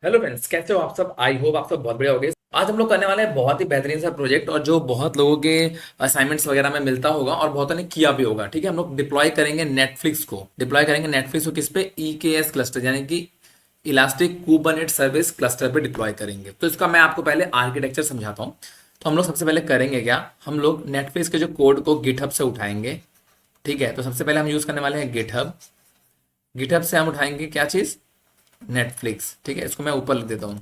Hello friends, कैसे हो आप सब। आई होप आप सब बहुत बढ़िया होगे। आज हम लोग करने वाले हैं बहुत ही बेहतरीन सा प्रोजेक्ट, और जो बहुत लोगों के असाइनमेंट्स वगैरह में मिलता होगा और बहुतों ने किया भी होगा। ठीक है, हम लोग डिप्लॉय करेंगे नेटफ्लिक्स को किस पे, EKS क्लस्टर, यानी कि इलास्टिक कुबरनेट सर्विस क्लस्टर पे डिप्लॉय करेंगे। तो इसका मैं आपको पहले आर्किटेक्चर समझाता हूँ। तो हम लोग सबसे पहले करेंगे क्या, हम लोग नेटफ्लिक्स के जो कोड को गिटहब से उठाएंगे। ठीक है, तो सबसे पहले हम यूज करने वाले हैं गिटहब। गिटहब से हम उठाएंगे क्या चीज, नेटफ्लिक्स। ठीक है, इसको मैं ऊपर लिख देता हूँ।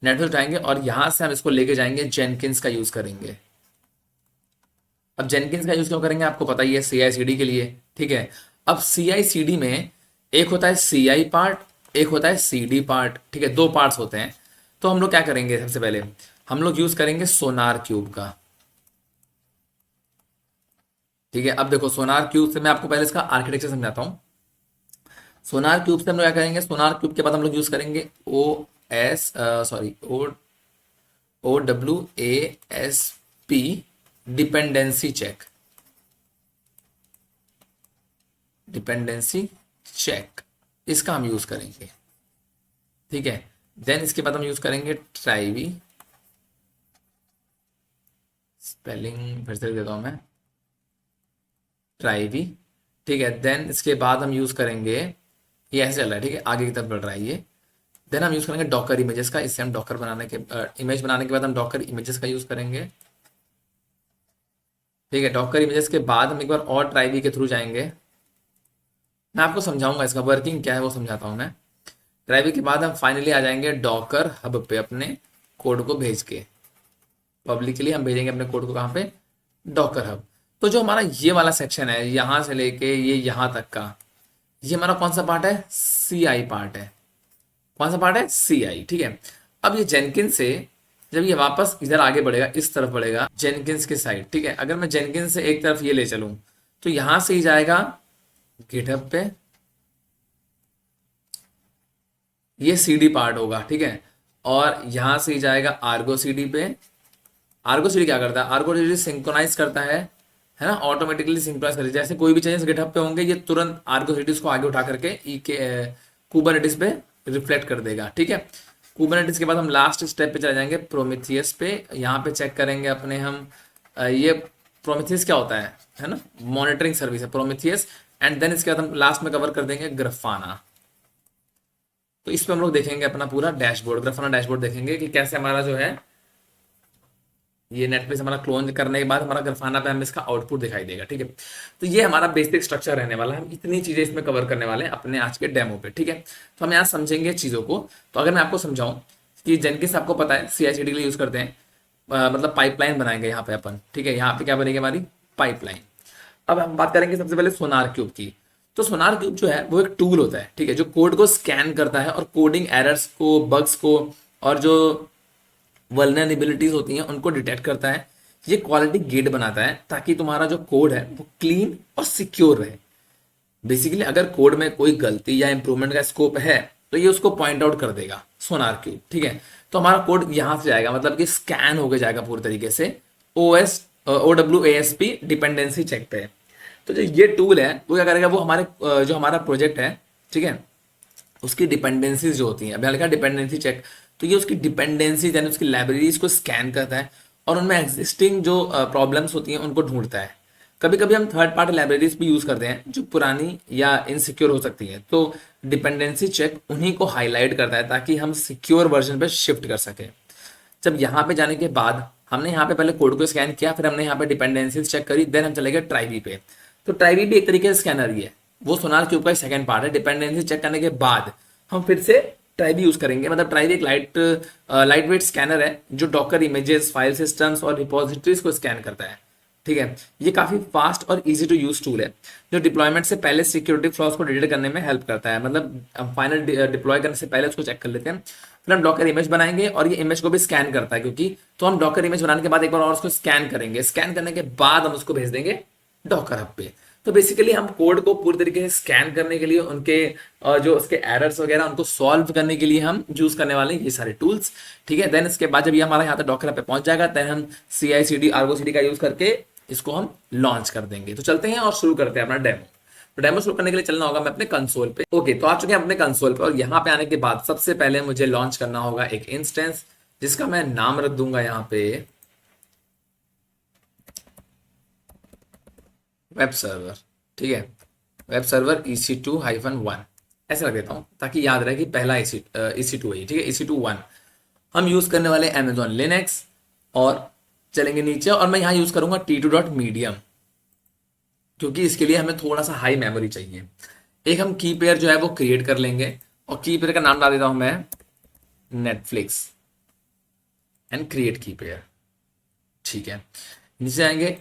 नेटफ्लिक्स उठाएंगे और यहां से हम इसको लेके जाएंगे, जेनकिंस का यूज करेंगे। अब जेनकिंस का यूज क्यों करेंगे, आपको पता ही है, CI/CD के लिए। ठीक है, अब CI/CD में एक होता है CI पार्ट, एक होता है CD पार्ट। ठीक है, दो पार्ट्स होते हैं। तो हम लोग क्या करेंगे, सबसे पहले हम लोग यूज करेंगे सोनार क्यूब का। ठीक है, अब देखो सोनार क्यूब से मैं आपको पहले इसका आर्किटेक्चर समझाता हूँ। सोनार क्यूब से हम लोग क्या करेंगे, सोनार क्यूब के बाद हम लोग यूज करेंगे OWASP dependency check. Dependency check इसका हम यूज करेंगे। ठीक है, देन इसके बाद हम यूज करेंगे ट्राइवी। स्पेलिंग फिर से लिख देता हूं मैं, ट्राइवी। ठीक है, देन इसके बाद हम यूज करेंगे, ये ऐसे चल रहा है। ठीक है, आगे की तरफ बढ़ रहा है ये। देन हम यूज करेंगे डॉकर इमेजेस का। इससे हम डॉकर बनाने के इमेज बनाने के बाद हम डॉकर इमेजेस का यूज करेंगे। ठीक है, डॉकर इमेजेस के बाद हम एक बार और ट्राइवी के थ्रू जाएंगे। मैं आपको समझाऊंगा इसका वर्किंग क्या है, वो समझाता हूँ मैं। ड्राइविंग के बाद हम फाइनली आ जाएंगे डॉकर हब पे, अपने कोड को भेज के। पब्लिकली हम भेजेंगे अपने कोड को कहाँ पे, डॉकर हब। तो जो हमारा ये वाला सेक्शन है, यहाँ से लेके ये यहाँ तक का, ये हमारा कौन सा पार्ट है, CI पार्ट है। कौन सा पार्ट है, CI। ठीक है, अब ये जेनकिंस से जब ये वापस इधर आगे बढ़ेगा, इस तरफ बढ़ेगा जेनकिंस के साइड। ठीक है, अगर मैं जेनकिंस से एक तरफ ये ले चलूं, तो यहां से ही जाएगा गिटहब पे, ये CD पार्ट होगा। ठीक है, और यहां से ही जाएगा आर्गो CD पे। आर्गो CD क्या करता है, आर्गो CD सिंक्रोनाइज करता है ना, ऑटोमेटिकली सिंक्रोनाइज करता है। जैसे कोई भी चेंजेस गिटहब पे होंगे, ये तुरंत आर्गो CD को आगे उठा करके कुबरनेटिस पे रिफ्लेक्ट कर देगा। ठीक है, कुबरनेटिस के बाद हम लास्ट स्टेप पे चले जाएंगे, प्रोमीथियस पे। यहाँ पे चेक करेंगे अपने हम ये प्रोमीथियस क्या होता है ना, मॉनिटरिंग सर्विस है प्रोमीथियस। एंड देन इसके बाद हम लास्ट में कवर कर देंगे ग्राफाना। तो इस पे हम लोग देखेंगे अपना पूरा डैशबोर्ड, ग्राफाना डैशबोर्ड देखेंगे कि कैसे हमारा जो है ये नेटफ्लिक्स हमारा क्लोन करने के बाद हमारा ग्राफाना पे हमें इसका आउटपुट दिखाई देगा। ठीक है, तो ये हमारा बेसिक स्ट्रक्चर रहने वाला है। हम इतनी चीजें इसमें कवर करने वाले हैं अपने आज के डेमो पे। ठीक है, तो हम यहाँ समझेंगे चीजों को। तो अगर मैं आपको समझाऊं कि जेनकिंस आपको पता है CI/CD के लिए यूज करते हैं, मतलब पाइपलाइन बनाएंगे यहाँ पे अपन। ठीक है, यहाँ पे क्या बनेगी हमारी पाइपलाइन। अब हम बात करेंगे सबसे पहले सोनार क्यूब की। तो सोनार क्यूब जो है वो एक टूल होता है, ठीक है, जो कोड को स्कैन करता है और कोडिंग एरर्स को, बग्स को, और जो वल्नरेबिलिटीज होती हैं उनको डिटेक्ट करता है। ये क्वालिटी गेट बनाता है ताकि तुम्हारा जो कोड है वो क्लीन और सिक्योर रहे। बेसिकली अगर कोड में कोई गलती या इंप्रूवमेंट का स्कोप है, तो ये उसको पॉइंट आउट कर देगा सोनार क्यूब। ठीक है, तो हमारा कोड यहां से जाएगा, मतलब कि स्कैन होके जाएगा पूरी तरीके से OWASP डिपेंडेंसी चेक पे। तो जो ये टूल है वो क्या करेगा, वो हमारे जो हमारा प्रोजेक्ट है, ठीक है, उसकी डिपेंडेंसीज जो होती हैं, अभी लिखा डिपेंडेंसी चेक, तो ये उसकी डिपेंडेंसीज यानी उसकी लाइब्रेरीज को स्कैन करता है और उनमें एग्जिस्टिंग जो प्रॉब्लम्स होती हैं उनको ढूंढता है। कभी कभी हम थर्ड पार्टी लाइब्रेरीज भी यूज करते हैं जो पुरानी या इनसिक्योर हो सकती है, तो डिपेंडेंसी चेक उन्हीं को हाईलाइट करता है ताकि हम सिक्योर वर्जन पे शिफ्ट कर सकें। जब यहाँ पे जाने के बाद हमने यहाँ पे पहले कोड को स्कैन किया, फिर हमने यहाँ पे डिपेंडेंसीज चेक करी, देन हम चले गए ट्राइवी पे। तो ट्राइवी भी एक तरीके से स्कैनर ही है, वो सोनार क्यूब का सेकंड पार्ट है। डिपेंडेंसी चेक करने के बाद हम फिर से ट्राइवी यूज करेंगे। मतलब ट्राइवी एक लाइट वेट स्कैनर है जो डॉकर इमेजेस, फाइल सिस्टम्स और रिपोजिटरीज को स्कैन करता है। ठीक है, ये काफी फास्ट और इजी टू यूज टूल है जो डिप्लॉयमेंट से पहले सिक्योरिटी फ्लॉज को डिटेक्ट करने में हेल्प करता है। मतलब फाइनल डिप्लॉय करने से पहले उसको चेक कर लेते हैं, फिर हम डॉकर इमेज बनाएंगे और ये इमेज को भी स्कैन करता है, क्योंकि तो हम डॉकर इमेज बनाने के बाद एक बार और उसको स्कैन करेंगे। स्कैन करने के बाद हम उसको भेज देंगे डॉकर हब पे। तो बेसिकली हम कोड को पूरी तरीके से स्कैन करने के लिए, उनके जो उसके एरर्स वगैरह उनको सॉल्व करने के लिए हम यूज करने वाले हैं ये सारे टूल्स। ठीक है, देन इसके बाद जब ये हमारा यहाँ तक डॉकर हब पे पहुंच जाएगा, देन हम CI/CD आर्गो CD का यूज करके इसको हम लॉन्च कर देंगे। तो चलते हैं और शुरू करते हैं अपना डेमो। तो डेमो शुरू करने के लिए चलना होगा मैं अपने कंसोल पे। ओके, तो आ चुके हैं अपने कंसोल पे, और यहाँ पे आने के बाद सबसे पहले मुझे लॉन्च करना होगा एक इंस्टेंस, जिसका मैं नाम रख दूंगा यहाँ पे वेब सर्वर। ठीक है, वेब सर्वर EC2-1 ऐसे रख देता हूँ ताकि याद रहे कि पहला EC2 है। ठीक है, EC2-1 हम यूज करने वाले Amazon लिनक्स, और चलेंगे नीचे, और मैं यहाँ यूज करूंगा T2.medium, क्योंकि इसके लिए हमें थोड़ा सा हाई मेमोरी चाहिए। एक हम की पेयर जो है वो क्रिएट कर लेंगे, और की पेयर का नाम डाल देता हूं मैं नेटफ्लिक्स एंड क्रिएट की पेयर। ठीक है, नीचे आएंगे,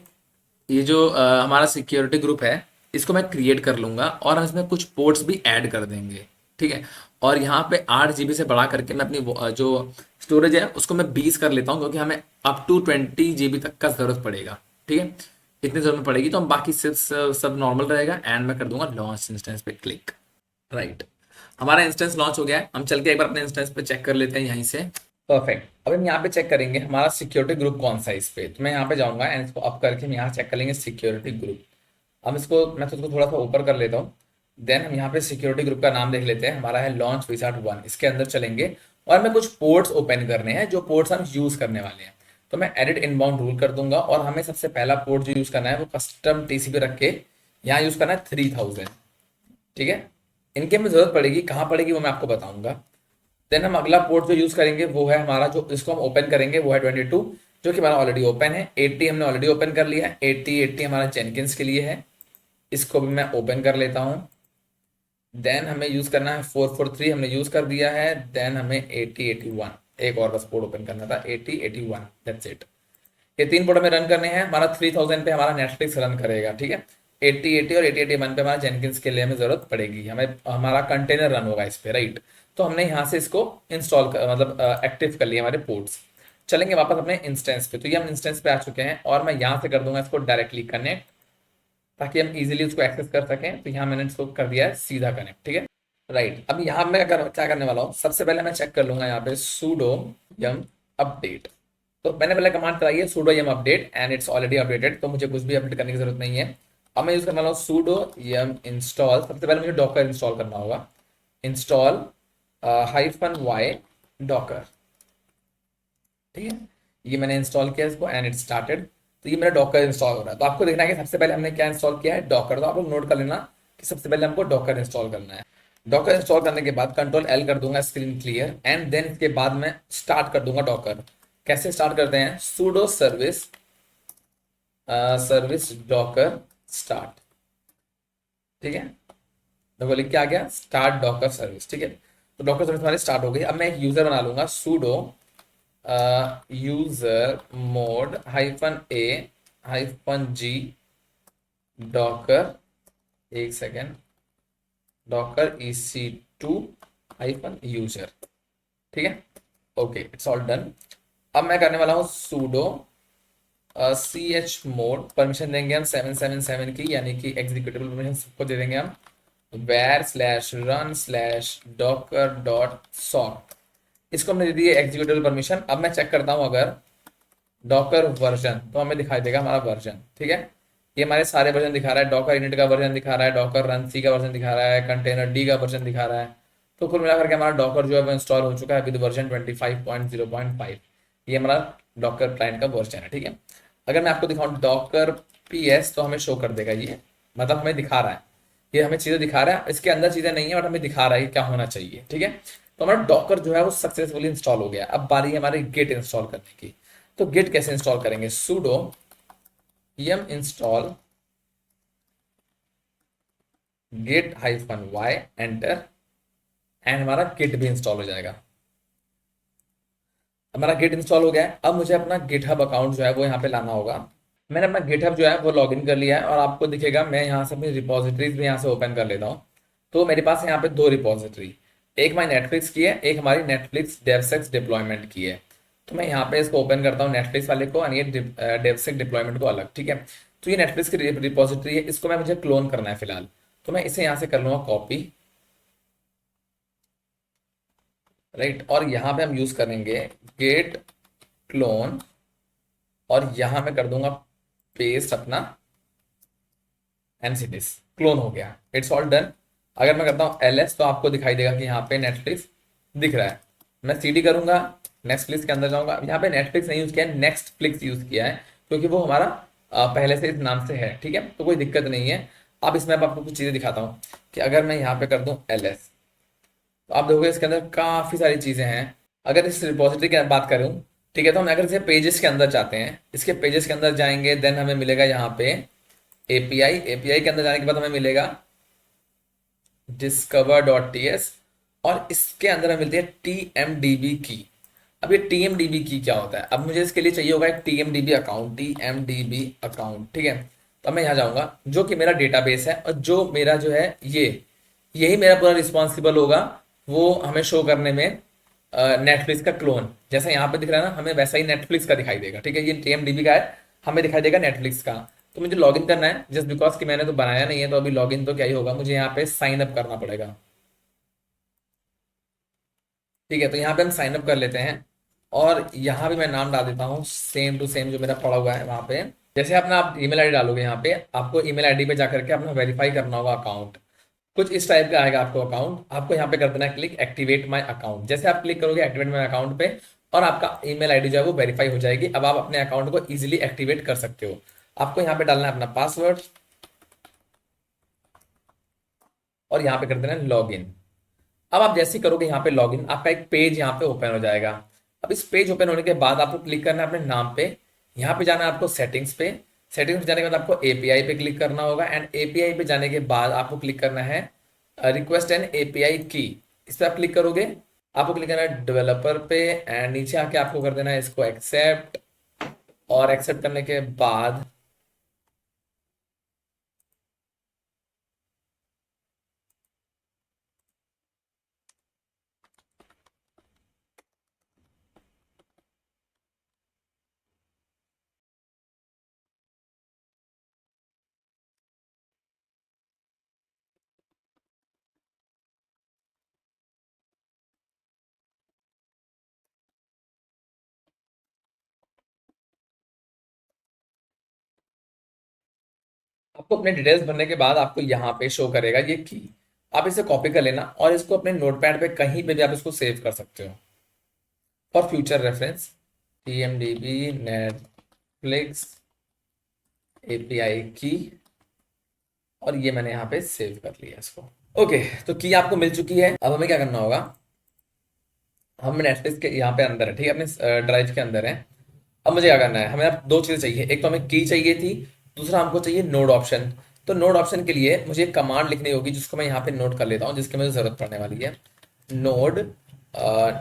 ये जो हमारा सिक्योरिटी ग्रुप है इसको मैं क्रिएट कर लूंगा, और हम इसमें कुछ पोर्ट्स भी ऐड कर देंगे। ठीक है, और यहाँ पे 8 GB से बढ़ा करके मैं अपनी जो स्टोरेज है उसको मैं 20 कर लेता हूँ, क्योंकि हमें अप टू 20 GB तक का जरूरत पड़ेगा। ठीक है, इतनी जरूरत पड़ेगी, तो हम बाकी सिर्फ सब नॉर्मल रहेगा, एंड मैं कर दूंगा लॉन्च इंस्टेंस पे क्लिक। राइट, हमारा इंस्टेंस लॉन्च हो गया है। हम चल के एक बार अपने इंस्टेंस पे चेक कर लेते हैं यहीं से। परफेक्ट, अब हम यहाँ पे चेक करेंगे हमारा सिक्योरिटी ग्रुप कौन सा है इस पे। तो मैं यहाँ पे जाऊंगा एंड इसको अप करके हम यहाँ चेक कर लेंगे सिक्योरिटी ग्रुप। हम इसको, मैं तो इसको थोड़ा सा ऊपर कर लेता हूँ। देन हम यहाँ पे सिक्योरिटी ग्रुप का नाम देख लेते हैं, हमारा है लॉन्च VSAT 1। इसके अंदर चलेंगे, और हमें कुछ पोर्ट्स ओपन करने हैं जो पोर्ट्स हम यूज करने वाले हैं। तो मैं एडिट इनबाउंड रूल कर दूंगा, और हमें सबसे पहला पोर्ट जो यूज करना है वो कस्टम TCP रख के यहाँ यूज करना है 3000। ठीक है, इनकी हमें जरूरत पड़ेगी, कहाँ पड़ेगी वो मैं आपको बताऊंगा। देन हम अगला पोर्ट जो यूज करेंगे वो है हमारा, जो इसको हम ओपन करेंगे वो है 22, जो कि हमारा ऑलरेडी ओपन है। 80 हमने ऑलरेडी ओपन कर लिया है, 80 हमारा जेनकिंस के लिए है, इसको भी मैं ओपन कर लेता हूँ। देन हमें यूज करना है 443, हमने यूज कर दिया है। देन हमें 8081 एक और बस पोर्ट ओपन करना था, 8081, दैट्स इट। ये 3 पोर्ट हमें रन करने हैं। हमारा 3000 पे हमारा नेटफ्लिक्स रन करेगा। ठीक है, 8080 और 8081 पे हमारा जेनकिंस के लिए हमें जरूरत पड़ेगी, हमें हमारा कंटेनर रन होगा इस पे। राइट, तो हमने यहाँ से इसको इंस्टॉल मतलब एक्टिव कर लिया हमारे पोर्ट्स। चलेंगे वापस अपने इंस्टेंस पे। तो ये हम इंस्टेंस पे आ चुके हैं, और मैं यहाँ से कर दूंगा इसको डायरेक्टली कनेक्ट, ताकि हम इजीली उसको एक्सेस कर सकें। तो यहाँ मैंने इसको कर दिया है सीधा कनेक्ट। ठीक है, राइट, अब यहाँ मैं क्या करने वाला हूँ, सबसे पहले मैं चेक कर लूंगा यहाँ पे sudo yum अपडेट। तो मैंने पहले कमांड कराई है sudo yum update, and it's already updated, तो मुझे कुछ भी अपडेट करने की जरूरत नहीं है। अब मैं यूज करने वाला हूँ sudo yum इंस्टॉल। सबसे पहले मुझे डॉकर इंस्टॉल करना होगा, इंस्टॉल -y डॉकर। ठीक है, ये मैंने इंस्टॉल किया इसको, एंड इट स्टार्टेड। तो ये मेरा डॉकर इंस्टॉल हो रहा है। तो आपको देखना है कि सबसे पहले हमने क्या इंस्टॉल किया है, डॉकर। तो आप लोग नोट कर लेना कि सबसे पहले हमको डॉकर इंस्टॉल करना है। डॉकर इंस्टॉल करने के बाद Ctrl L कर दूंगा, स्क्रीन क्लियर, एंड देन इसके बाद मैं स्टार्ट कर दूंगा डॉकर। कैसे स्टार्ट करते हैं, sudo सर्विस डॉकर स्टार्ट। ठीक है, देखो लिख के आ गया स्टार्ट डॉकर सर्विस। ठीक है, तो डॉकर सर्विस हमारी स्टार्ट हो गई। अब मैं एक यूजर बना लूंगा, sudo user mode -a-g Docker, एक सेकेंड, डॉकर EC2 यूजर। ठीक है, ओके, इट्स ऑल डन। अब मैं करने वाला हूँ sudo chmod, परमिशन देंगे हम 777 की, यानी कि एग्जीक्यूटेबल परमिशन सबको दे देंगे हम, var/run/docker.sock। इसको हमने दे दी है एग्जीक्यूटेबल परमिशन। अब मैं चेक करता हूँ अगर डॉकर वर्जन, तो हमें दिखाई देगा हमारा वर्जन। ठीक है, ये हमारे सारे वर्जन दिखा रहा है, डॉकर इनिट का वर्जन दिखा रहा है, डॉकर रन सी का वर्जन दिखा रहा है, कंटेनर डी का वर्जन दिखा रहा है। तो कुल मिलाकर के हमारा डॉकर जो है वो इंस्टॉल हो चुका है विद वर्जन 25.0.5। ये हमारा डॉकर क्लाइंट का वर्जन है। ठीक है, अगर मैं आपको दिखाऊं डॉकर PS, तो हमें शो कर देगा ये, मतलब हमें दिखा रहा है, ये हमें चीजें दिखा रहा है, इसके अंदर चीजें नहीं है, बट हमें दिखा रहा है कि क्या होना चाहिए। ठीक है, तो हमारा डॉकर जो है वो सक्सेसफुली इंस्टॉल हो गया। अब बारी है हमारी गिट इंस्टॉल करने की। तो गिट कैसे इंस्टॉल करेंगे, sudo yum install git -y enter, and हमारा गिट भी इंस्टॉल हो जाएगा। हमारा गिट इंस्टॉल हो गया है। अब मुझे अपना गिटहब अकाउंट जो है वो यहाँ पे लाना होगा। मैंने अपना गिटहब जो है वो लॉगिन कर लिया है, और आपको दिखेगा मैं यहाँ से अपनी रिपोजिटरीज भी यहाँ से ओपन कर लेता हूँ। तो मेरे पास यहाँ पे 2 रिपोजिटरी, एक हमारी नेटफ्लिक्स की है, एक हमारी नेटफ्लिक्स डेवसेक्स डिप्लॉयमेंट की है। तो मैं यहाँ पे इसको ओपन करता हूँ नेटफ्लिक्स वाले को, और ये डेवसेक्स डिप्लॉयमेंट को अलग। ठीक है, तो ये नेटफ्लिक्स की रिपोजिटरी है, इसको मैं मुझे क्लोन करना है फिलहाल। तो मैं इसे यहाँ से कर लूँगा कॉपी। राइट, और यहाँ पे हम यूज करेंगे गेट क्लोन, और यहाँ मैं कर दूंगा पेस्ट अपना एंड सीरीज क्लोन हो गया, इट्स ऑल डन। अगर मैं करता हूँ ls तो आपको दिखाई देगा कि यहाँ पे नेटफ्लिक्स दिख रहा है। मैं cd करूंगा, नेटफ्लिक्स के अंदर जाऊंगा, यहाँ पे नेटफ्लिक्स नहीं यूज किया है, नेक्स्ट फ्लिक्स यूज किया है, क्योंकि वो हमारा पहले से इस नाम से है, ठीक है, तो कोई दिक्कत नहीं है। अब इसमें अब आपको कुछ चीजें दिखाता हूँ कि अगर मैं यहाँ पे कर दूं ls तो आप देखोगे इसके अंदर काफी सारी चीजें हैं। अगर इस रिपोजिटरी की बात करूं, ठीक है, तो हम अगर इसे पेजेस के अंदर जाते हैं, इसके पेजेस के अंदर जाएंगे, देन हमें मिलेगा यहाँ पे एपीआई। एपीआई के अंदर जाने के बाद हमें मिलेगा discover.ts, और इसके अंदर हमें मिलती है tmdb की। अब ये tmdb की क्या होता है? अब मुझे इसके लिए चाहिए होगा एक tmdb अकाउंट, tmdb अकाउंट, ठीक है। तो मैं यहाँ जाऊंगा, जो कि मेरा डेटाबेस है, और जो मेरा जो है ये यही मेरा पूरा रिस्पॉन्सिबल होगा वो हमें शो करने में नेटफ्लिक्स का क्लोन, जैसा यहाँ पे दिख रहा है ना, हमें वैसा ही नेटफ्लिक्स का दिखाई देगा, ठीक है। ये tmdb का है, हमें दिखाई देगा नेटफ्लिक्स का। तो मुझे लॉगिन करना है, जस्ट बिकॉज कि मैंने तो बनाया नहीं है, तो अभी लॉगिन तो क्या ही होगा, मुझे यहाँ पे साइन अप करना पड़ेगा, ठीक है। तो यहाँ पे हम साइन अप कर लेते हैं, और यहाँ भी मैं नाम डाल देता हूँ सेम टू सेम जो मेरा पड़ा हुआ है वहाँ पे। जैसे अपना आप ईमेल आईडी डालोगे, यहाँ पे आपको ईमेल आईडी पे जाकर के अपना वेरीफाई करना होगा अकाउंट। कुछ इस टाइप का आएगा आपको अकाउंट, आपको यहाँ पे कर देना है क्लिक एक्टिवेट माय अकाउंट। जैसे आप क्लिक करोगे एक्टिवेट माय अकाउंट पे, और आपका ईमेल आईडी जो है वो वेरीफाई हो जाएगी। अब आप अपने अकाउंट को इजीली एक्टिवेट कर सकते हो। आपको यहाँ पे डालना है अपना पासवर्ड, और यहाँ पे कर देना है लॉग इन। अब आप जैसे ही करोगे यहाँ पे लॉगिन, आपका एक पेज यहाँ पे ओपन हो जाएगा। अब इस पेज ओपन होने के बाद आपको क्लिक करना है अपने नाम पे, यहाँ पे जाना है आपको सेटिंग्स पे। सेटिंग्स पे जाने के बाद आपको एपीआई पे क्लिक करना होगा, एंड एपीआई पे जाने के बाद आपको क्लिक करना है रिक्वेस्ट एन एपीआई की। इस पर आप क्लिक करोगे, आपको क्लिक करना है डेवलपर पे, एंड नीचे आके आपको कर देना है इसको एक्सेप्ट, और एक्सेप्ट करने के बाद आपको अपने डिटेल्स भरने के बाद आपको यहाँ पे शो करेगा ये की। आप इसे कॉपी कर लेना, और इसको अपने नोटपैड पे कहीं पे भी आप इसको सेव कर सकते हो for future reference. tmdb Netflix API की, और ये मैंने यहाँ पे सेव कर लिया इसको। ओके, तो की आपको मिल चुकी है। अब हमें क्या करना होगा, हम नेटफ्लिक्स के यहाँ पे अंदर है, ठीक है, अपने ड्राइव के अंदर है। अब मुझे क्या करना है, हमें अब दो चीजें चाहिए, एक तो हमें की चाहिए थी, दूसरा हमको चाहिए नोड ऑप्शन। तो नोड ऑप्शन के लिए मुझे एक कमांड लिखनी होगी, जिसको मैं यहाँ पे नोट कर लेता हूँ, जिसकी मुझे जरूरत पड़ने वाली है। नोड,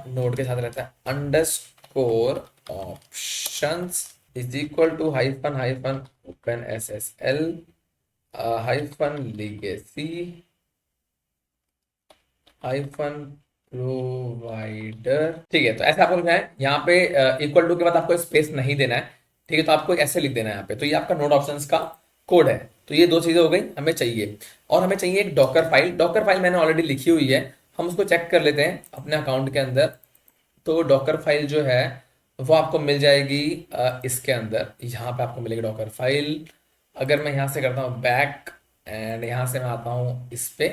नोड के साथ रहता है underscore options is equal to hyphen hyphen open SSL hyphen legacy hyphen provider, ठीक है। तो ऐसे आपको लिखना है यहाँ पे, इक्वल टू के बाद आपको स्पेस नहीं देना है, ठीक है। तो आपको ऐसे लिख देना है यहाँ पे। तो ये आपका नोड ऑप्शंस का कोड है। तो ये दो चीजें हो गई हमें चाहिए, और हमें चाहिए एक डॉकर फाइल। डॉकर फाइल मैंने ऑलरेडी लिखी हुई है, हम उसको चेक कर लेते हैं अपने अकाउंट के अंदर। तो डॉकर फाइल जो है वो आपको मिल जाएगी इसके अंदर, यहाँ पे आपको मिलेगी डॉकर फाइल। अगर मैं यहाँ से करता हूँ बैक, एंड यहाँ से मैं आता हूँ इस पे,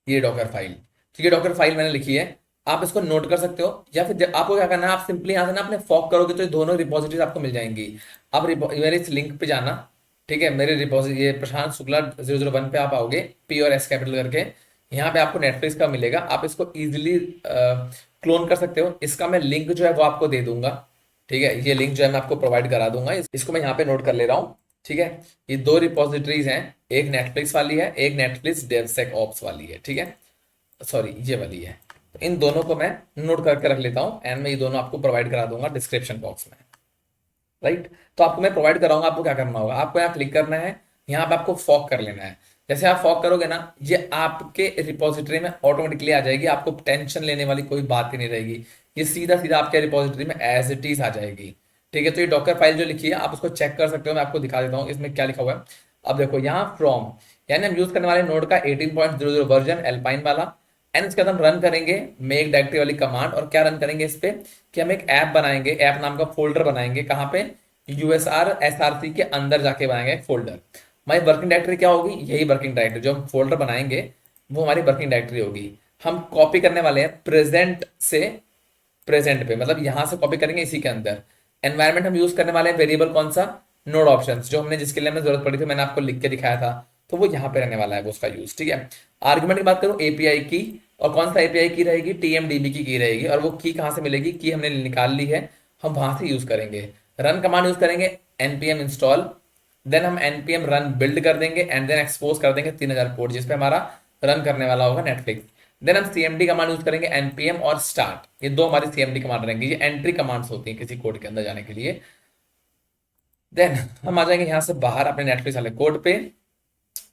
ये डॉकर फाइल, ठीक है, डॉकर फाइल मैंने लिखी है। आप इसको नोट कर सकते हो, या फिर आपको क्या करना है, आप सिंपली यहाँ से ना अपने फॉक करोगे तो ये दोनों रिपोजिटरीज आपको मिल जाएंगी। आप मेरे इस लिंक पे जाना, ठीक है, मेरे रिपोजिटरी ये प्रशांत शुक्ला 001 पे आप आओगे, पी और एस कैपिटल करके। यहाँ पे आपको नेटफ्लिक्स का मिलेगा, आप इसको इजिली क्लोन कर सकते हो। इसका मैं लिंक जो है वो आपको दे दूंगा, ठीक है, ये लिंक जो है मैं आपको प्रोवाइड करा दूंगा। इसको मैं यहाँ पे नोट कर ले रहा हूँ, ठीक है। ये दो रिपोजिटरीज हैं, एक नेटफ्लिक्स वाली है, एक नेटफ्लिक्स डेवसेक ऑप्स वाली है, ठीक है, सॉरी ये वाली है। तो इन दोनों को मैं नोट करके रख लेता हूँ, एंड मैं ये दोनों आपको प्रोवाइड करा दूंगा डिस्क्रिप्शन बॉक्स में, राइट। तो आपको मैं प्रोवाइड कराऊंगा, आपको क्या करना होगा, आपको यहाँ क्लिक करना है, यहाँ पे आपको फॉक कर लेना है। जैसे आप फॉक करोगे ना, ये आपके रिपोजिटरी में ऑटोमेटिकली आ जाएगी, आपको टेंशन लेने वाली कोई बात ही नहीं रहेगी। ये सीधा सीधा आपके रिपोजिटरी में एज इट इज आ जाएगी, ठीक है। तो ये डॉकर फाइल जो लिखी है आप उसको चेक कर सकते हो, मैं आपको दिखा देता हूँ इसमें क्या लिखा हुआ है। अब देखो यहाँ फ्रॉम, यानी हम यूज करने वाले नोड का 18.00 वर्जन एल्पाइन वाला, एंड इसके बाद हम रन करेंगे मेक डायरेक्टरी वाली कमांड। और क्या रन करेंगे इस पे, कि हम एक ऐप बनाएंगे, ऐप नाम का फोल्डर बनाएंगे, कहाँ पे, यूएसआर एसआरसी के अंदर जाके बनाएंगे एक फोल्डर। हमारी वर्किंग डायरेक्टरी क्या होगी, यही वर्किंग डायरेक्टरी जो हम फोल्डर बनाएंगे वो हमारी वर्किंग डायरेक्टरी होगी। हम कॉपी करने वाले हैं प्रेजेंट से प्रेजेंट पे, मतलब यहां से कॉपी करेंगे इसी के अंदर। एनवायरमेंट हम यूज करने वाले हैं वेरिएबल कौन सा, नोड ऑप्शंस, जो हमने जिसके लिए हमें जरूरत पड़ी थी मैंने आपको लिख के दिखाया था, तो वो यहाँ पे रहने वाला है वो उसका यूज। ठीक है, आर्गुमेंट की बात करूँ एपीआई की, और कौन सा एपीआई की रहेगी, टीएमडीबी की रहेगी, और वो की कहाँ से मिलेगी, की हमने निकाल ली है, हम वहां से यूज करेंगे। रन कमांड यूज करेंगे npm इंस्टॉल, देन हम npm रन बिल्ड कर देंगे एंड देन एक्सपोज कर देंगे 3000 पोर्ट जिसपे हमारा रन करने वाला होगा नेटफ्लिक्स। देन हम cmd कमांड यूज करेंगे npm और स्टार्ट, ये दो हमारी cmd कमांड रहेंगी, ये एंट्री कमांड्स होती हैं किसी कोड के अंदर जाने के लिए। देन हम आ जाएंगे यहाँ से बाहर अपने नेटफ्लिक्स वाले कोड पे,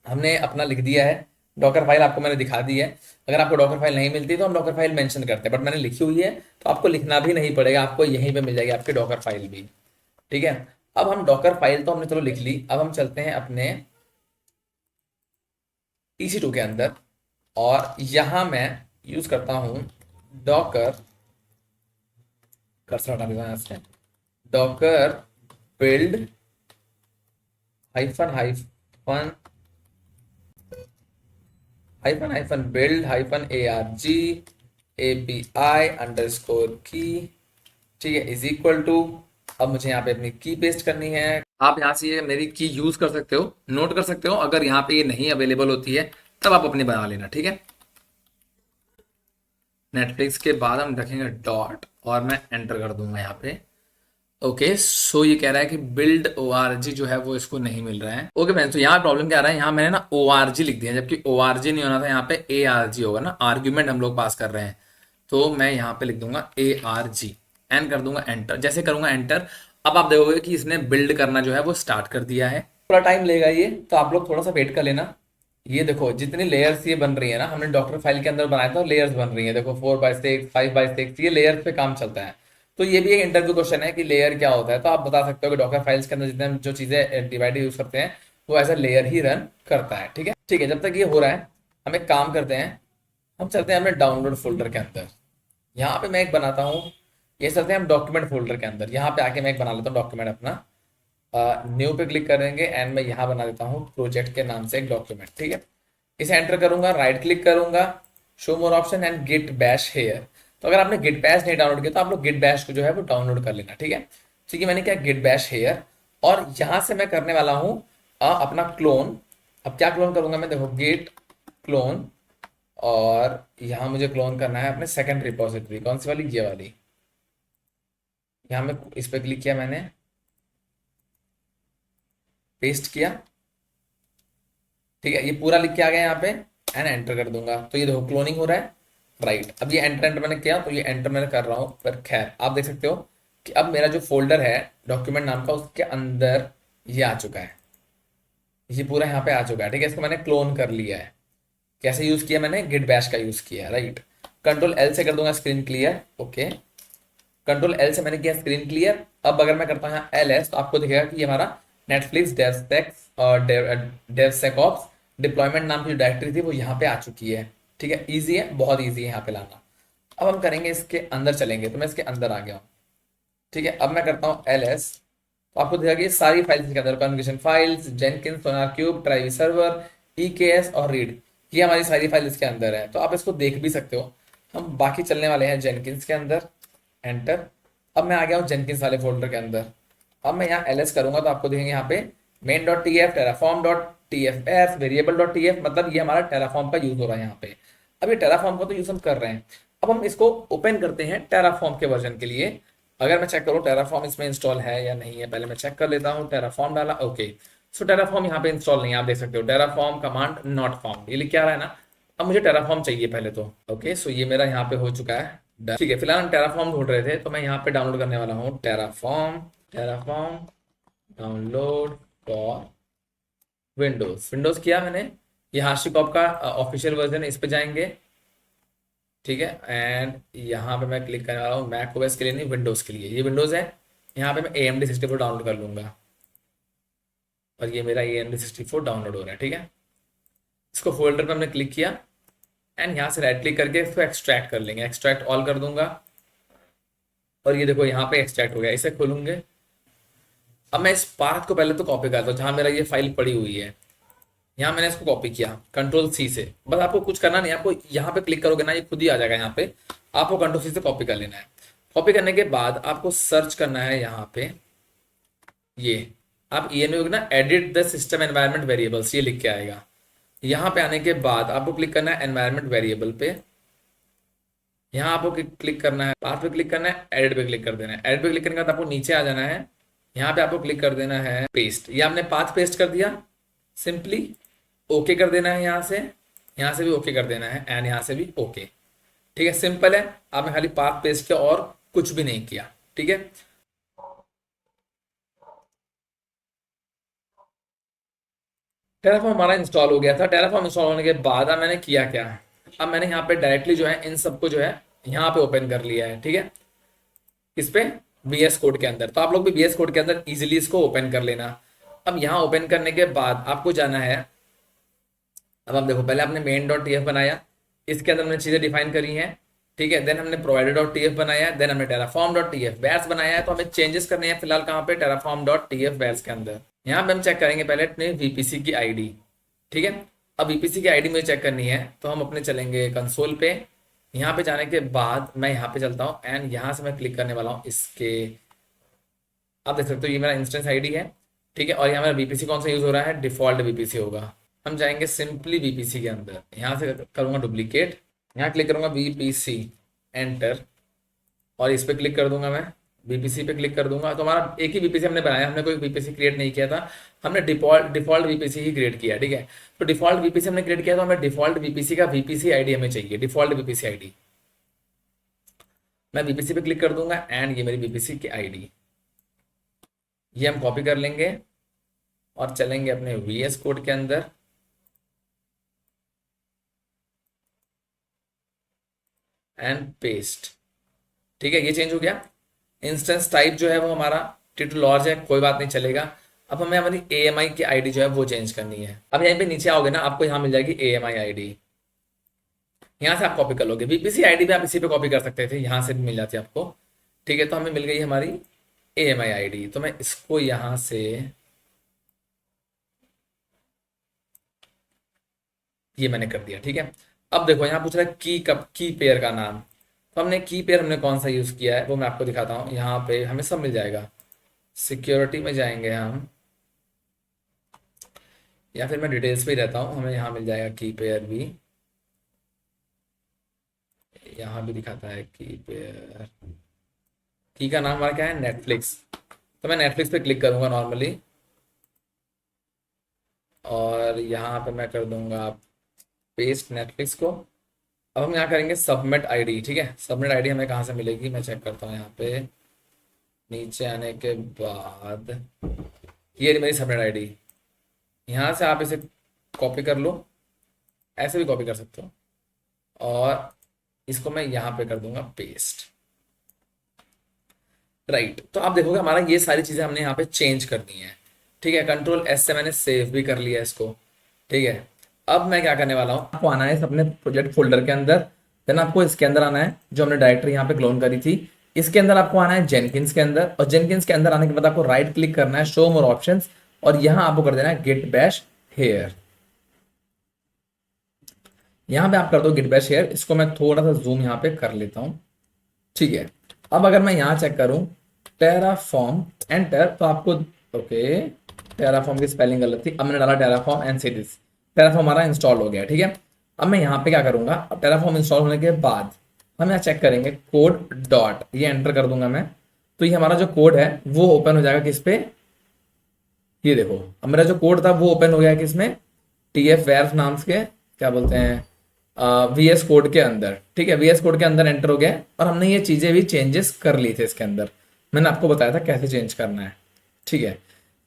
हमने अपना लिख दिया है। डॉकर फाइल आपको मैंने दिखा दी है, अगर आपको डॉकर फाइल नहीं मिलती तो हम डॉकर फाइल मेंशन करते हैं, बट मैंने लिखी हुई है तो आपको लिखना भी नहीं पड़ेगा, आपको यहीं पे मिल जाएगी आपकी डॉकर फाइल भी। ठीक है, अब हम डॉकर फाइल तो हमने चलो लिख ली, अब हम चलते हैं अपने EC2 के अंदर, और यहां मैं यूज करता हूं डॉकर, कर्सर हटा देता हूं यहाँ से, Docker build hyphen hyphen hyphen hyphen build hyphen ARG API underscore की, ठीक है, इज इक्वल टू, अब मुझे यहाँ पे अपनी की पेस्ट करनी है। आप यहाँ से ये मेरी की यूज कर सकते हो, नोट कर सकते हो, अगर यहाँ पे ये नहीं अवेलेबल होती है तब आप अपनी बना लेना। ठीक है, नेटफ्लिक्स के बाद हम रखेंगे डॉट और मैं एंटर कर दूंगा यहाँ पे। ओके सो ये कह रहा है कि बिल्ड ORG जो है वो इसको नहीं मिल रहा है। ओके फ्रेंड्स, तो यहाँ प्रॉब्लम क्या आ रहा है, यहाँ मैंने ना ORG लिख दिया जबकि ORG नहीं होना था, यहाँ पे ARG होगा ना, आर्ग्यूमेंट हम लोग पास कर रहे हैं, तो मैं यहाँ पे लिख दूंगा ARG एंड कर दूंगा एंटर। जैसे करूंगा एंटर, अब आप देखोगे कि इसने बिल्ड करना जो है वो स्टार्ट कर दिया है। थोड़ा टाइम लेगा ये, तो आप लोग थोड़ा सा वेट कर लेना। ये देखो जितनी लेयर्स ये बन रही है ना, हमने डॉक्टर फाइल के अंदर बनाया था, लेयर्स बन रही है, देखो 4x6 5x6, ये लेयर्स पे काम चलता है। तो ये भी एक इंटरव्यू क्वेश्चन है कि लेयर क्या होता है, तो आप बता सकते हो कि डॉक्टर फाइल्स के अंदर जितने हम जो चीजें डिवाइड यूज करते हैं वो एज अ लेयर ही रन करता है। ठीक है, ठीक है, जब तक ये हो रहा है हम एक काम करते हैं, हम चलते हैं अपने डाउनलोड फोल्डर के अंदर। यहाँ पे मैं एक बनाता हूँ, ये चलते हैं हम डॉक्यूमेंट फोल्डर के अंदर, यहाँ पे आके मैं एक बना लेता हूँ डॉक्यूमेंट अपना, न्यू पे क्लिक करेंगे एंड मैं यहाँ बना देता हूँ प्रोजेक्ट के नाम से एक डॉक्यूमेंट। ठीक है, इसे एंटर करूंगा, राइट क्लिक करूंगा, show more option and git bash here. तो अगर आपने गिट बैश नहीं डाउनलोड किया तो आप लोग गिट बैश को जो है वो डाउनलोड कर लेना। ठीक है, ठीक है, मैंने क्या गिट बैश हेयर, और यहां से मैं करने वाला हूं अपना क्लोन। अब क्या क्लोन करूंगा मैं, देखो गिट क्लोन, और यहां मुझे क्लोन करना है अपने सेकंड रिपोजिटरी, कौन सी वाली, ये वाली। यहां मैं इस पे क्लिक किया, मैंने पेस्ट किया, ठीक है, ये पूरा लिख के आ गया यहाँ पे एंड एंटर कर दूंगा, तो ये देखो क्लोनिंग हो रहा है। राइट, अब ये एंटर एंटर मैंने किया, तो ये एंटर मैंने कर रहा हूँ, पर खैर आप देख सकते हो कि अब मेरा जो फोल्डर है डॉक्यूमेंट नाम का उसके अंदर ये आ चुका है, ये पूरा यहाँ पे आ चुका है। ठीक है, इसको मैंने क्लोन कर लिया है। कैसे यूज किया, मैंने गिट बैश का यूज किया है। राइट, कंट्रोल L से कर दूंगा screen clear. Okay, control L से मैंने किया स्क्रीन क्लियर। अब अगर मैं करता हूँ यहाँ LS, तो आपको दिखेगा कि ये हमारा नेटफ्लिक्स डेवसेक्स और डेवसेकऑप्स डिप्लॉयमेंट नाम की जो डायरेक्टरी थी वो यहाँ पे आ चुकी है। ठीक है, इजी है, बहुत इजी है यहाँ पे लाना। अब हम करेंगे इसके अंदर चलेंगे, तो मैं इसके अंदर आ गया हूँ। ठीक है, अब मैं करता हूँ LS, तो आपको दिखेगा कि ये सारी फाइल्स इसके अंदर, कॉन्फ़िगरेशन फाइल्स, जेनकिंस, सोनार क्यूब, ट्राइवी सर्वर, EKS और रीड, ये हमारी सारी फाइल इसके अंदर है, तो आप इसको देख भी सकते हो। हम बाकी चलने वाले हैं जेनकिंस के अंदर, एंटर। अब मैं आ गया हूँ जेनकिंस वाले फोल्डर के अंदर। अब मैं यहाँ LS करूंगा तो आपको देखेंगे यहाँ पे main.tf, terraform.tfs, variable.tf, मतलब ये हमारा टेराफॉर्म का यूज हो रहा है यहाँ पे। अब ये टेराफॉर्म का तो यूज हम कर रहे हैं, अब हम इसको ओपन करते हैं टेराफॉर्म के वर्जन के लिए। अगर मैं चेक करूँ टेराफॉर्म इसमें इंस्टॉल है या नहीं है, पहले मैं चेक कर लेता हूँ। टेराफॉर्म डाला, ओके, सो टेराफॉर्म यहाँ पे इंस्टॉल नहीं है, आप देख सकते हो टेराफॉर्म कमांड नॉट फॉर्म, ये लिख के आ रहा है ना। अब मुझे टेराफॉर्म चाहिए पहले तो। ओके, सो ये मेरा यहाँ पे हो चुका है done। ठीक है, फिलहाल हम टेराफॉर्म ढूंढ रहे थे, तो मैं यहाँ पे डाउनलोड करने वाला हूँ Terraform, Terraform download for Windows. Windows किया मैंने, ये हाशिकॉप का ऑफिशियल वर्जन है, इस पे जाएंगे। ठीक है, एंड यहाँ पे मैं क्लिक करने वाला हूँ मैक ओएस के लिए नहीं, विंडोज के लिए। ये विंडोज है, यहाँ पे मैं AMD 64 डाउनलोड कर लूंगा, और ये मेरा AMD 64 डाउनलोड हो रहा है। ठीक है, इसको फोल्डर पे हमने क्लिक किया एंड यहाँ से राइट क्लिक करके इसको एक्सट्रैक्ट कर लेंगे, एक्सट्रैक्ट ऑल कर दूंगा, और ये देखो यहाँ पे एक्सट्रैक्ट हो गया। इसे खोलूंगे, अब मैं इस पाथ को पहले तो कॉपी करता हूँ जहां मेरा ये फाइल पड़ी हुई है। यहाँ मैंने इसको कॉपी किया कंट्रोल सी से। बस आपको कुछ करना नहीं, आपको यहाँ पे क्लिक करोगे ना ये खुद ही आ जाएगा। यहाँ पे आपको कंट्रोल सी से कॉपी कर लेना है। कॉपी करने के बाद आपको सर्च करना है यहाँ पे, ये आप ये नहीं होगा ना, edit the system environment variables, ये लिख के आएगा। यहाँ पे आने के बाद आपको क्लिक करना है एनवायरनमेंट वेरिएबल पे। यहाँ आपको क्लिक करना है, पाथ पे क्लिक करना है, एडिट पे क्लिक कर देना है। एडिट पे क्लिक करने के बाद आपको नीचे आ जाना है। यहाँ पे आपको क्लिक कर देना है पेस्ट। ये आपने पाथ पेस्ट कर दिया, सिंपली ओके कर देना है। यहाँ से भी ओके कर देना है एंड यहाँ से भी ओके। ठीक है, सिंपल है। आपने खाली पाथ पेस्ट किया और कुछ भी नहीं किया। ठीक है, टेराफॉर्म हमारा इंस्टॉल हो गया था। टेराफॉर्म इंस्टॉल होने के बाद अब मैंने किया क्या है, अब मैंने यहाँ पे डायरेक्टली जो है इन सबको जो है यहाँ पे ओपन कर लिया है। ठीक है, इस पे VS कोड के अंदर। तो आप लोग भी VS कोड के अंदर इजीली इसको ओपन कर लेना। अब यहाँ ओपन करने के बाद आपको जाना है, अब आप देखो पहले आपने मेन डॉट टी एफ बनाया, इसके अंदर हमने चीजें डिफाइन करी हैं। ठीक है, देन हमने प्रोवाइडर डॉट टी एफ बनाया है, देन हमने टेराफॉर्म डॉट टी एफ वैर्स बनाया है। तो हमें चेंजेस करने हैं फिलहाल कहाँ पे, टेराफॉर्म डॉट टी एफ वैर्स के अंदर। यहाँ पे हम चेक करेंगे पहले अपने VPC की आईडी। ठीक है, अब VPC की आईडी मुझे चेक करनी है तो हम अपने चलेंगे कंसोल पे। यहाँ पे जाने के बाद मैं यहाँ पे चलता हूँ एंड यहाँ से मैं क्लिक करने वाला हूँ इसके, आप देख सकते हो ये मेरा इंस्टेंस आईडी है। ठीक है, और यहाँ मेरा VPC कौन सा यूज हो रहा है, डिफॉल्ट VPC होगा। हम जाएंगे सिंपली VPC के अंदर, यहाँ से करूंगा डुप्लीकेट, यहाँ क्लिक करूंगा VPC, एंटर, और इस पे क्लिक कर दूंगा मैं, VPC पे क्लिक कर दूंगा। तो हमारा एक ही VPC हमने बनाया, हमने कोई VPC क्रिएट नहीं किया था, हमने डिफॉल्ट VPC ही क्रिएट किया। ठीक है, तो डिफॉल्ट VPC हमने क्रिएट किया तो हमें डिफॉल्ट VPC का VPC आईडी हमें चाहिए, डिफॉल्ट VPC आईडी। मैं VPC पे क्लिक कर दूंगा एंड ये मेरी VPC की आईडी, ये हम कॉपी कर लेंगे और चलेंगे अपने VS कोड के अंदर एंड पेस्ट। ठीक है, ये चेंज हो गया। इंस्टेंस टाइप जो है वो हमारा टी2 लॉर्ज है, कोई बात नहीं चलेगा। अब हमें हमारी AMI की आईडी जो है वो चेंज करनी है। अब यहाँ पे नीचे आओगे ना, आपको यहाँ मिल जाएगी AMI आईडी, यहाँ से आप कॉपी कर लोगे। VPC आईडी भी आप इसी पे कॉपी कर सकते थे, यहाँ से भी मिल जाती है आपको। ठीक है, तो हमें मिल गई हमारी AMI आईडी। तो मैं इसको यहाँ से, ये मैंने कर दिया। ठीक है, अब देखो यहाँ पूछ रहा है की पेयर का नाम। तो हमने की पेयर हमने कौन सा यूज किया है वो मैं आपको दिखाता हूँ। यहाँ पे हमें सब मिल जाएगा। सिक्योरिटी में जाएंगे हम, या फिर मैं डिटेल्स पे ही रहता हूँ, हमें यहाँ मिल जाएगा की पेयर भी, यहाँ भी दिखाता है की पेयर। की का नाम हमारा क्या है, नेटफ्लिक्स। तो मैं नेटफ्लिक्स पे क्लिक करूंगा नॉर्मली, और यहाँ पे मैं कर दूंगा पेस्ट नेटफ्लिक्स को। अब हम यहाँ करेंगे सबमिट आईडी। ठीक है, सबमिट आईडी हमें कहाँ से मिलेगी, मैं चेक करता हूँ। यहाँ पे नीचे आने के बाद ये रही मेरी सबमिट आईडी। यहाँ से आप इसे कॉपी कर लो, ऐसे भी कॉपी कर सकते हो, और इसको मैं यहाँ पे कर दूंगा पेस्ट। राइट, तो आप देखोगे हमारा ये सारी चीजें हमने यहाँ पे चेंज करनी है। ठीक है, कंट्रोल S से मैंने सेव भी कर लिया इसको। ठीक है, अब मैं क्या करने वाला हूँ, आपको आना है अपने प्रोजेक्ट फोल्डर के अंदर, देन आपको इसके अंदर आना है जो हमने डायरेक्टरी यहाँ पे क्लोन करी थी, इसके अंदर आपको आना है जेनकिंस के अंदर, और जेनकिंस के अंदर आने के बाद आपको राइट क्लिक करना है, शो मोर ऑप्शंस, और यहाँ आपको कर देना है गिट बैश हेयर। यहाँ पे आप कर दो गिट बैश हेयर। इसको मैं थोड़ा सा जूम यहाँ पे कर लेता हूँ। ठीक है, अब अगर मैं यहाँ चेक करूँ टेराफॉर्म, एंटर, तो आपको ओके, टेराफॉर्म की स्पेलिंग गलत थी। अब मैंने डाला टेराफॉर्म एंड सीरीज, टेराफॉर्म हमारा इंस्टॉल हो गया। ठीक है, अब मैं यहाँ पे क्या करूंगा, अब टेराफॉर्म इंस्टॉल होने के बाद हम यहाँ चेक करेंगे कोड डॉट, ये एंटर कर दूंगा मैं, तो ये हमारा जो कोड है वो ओपन हो जाएगा किस पे, ये देखो अब मेरा जो कोड था वो ओपन हो गया किसमें, TF वैर्स नाम के, क्या बोलते हैं, VS कोड के अंदर। ठीक है, VS कोड के अंदर एंटर हो गया, और हमने ये चीजें भी चेंजेस कर ली थे इसके अंदर, मैंने आपको बताया था कैसे चेंज करना है। ठीक है,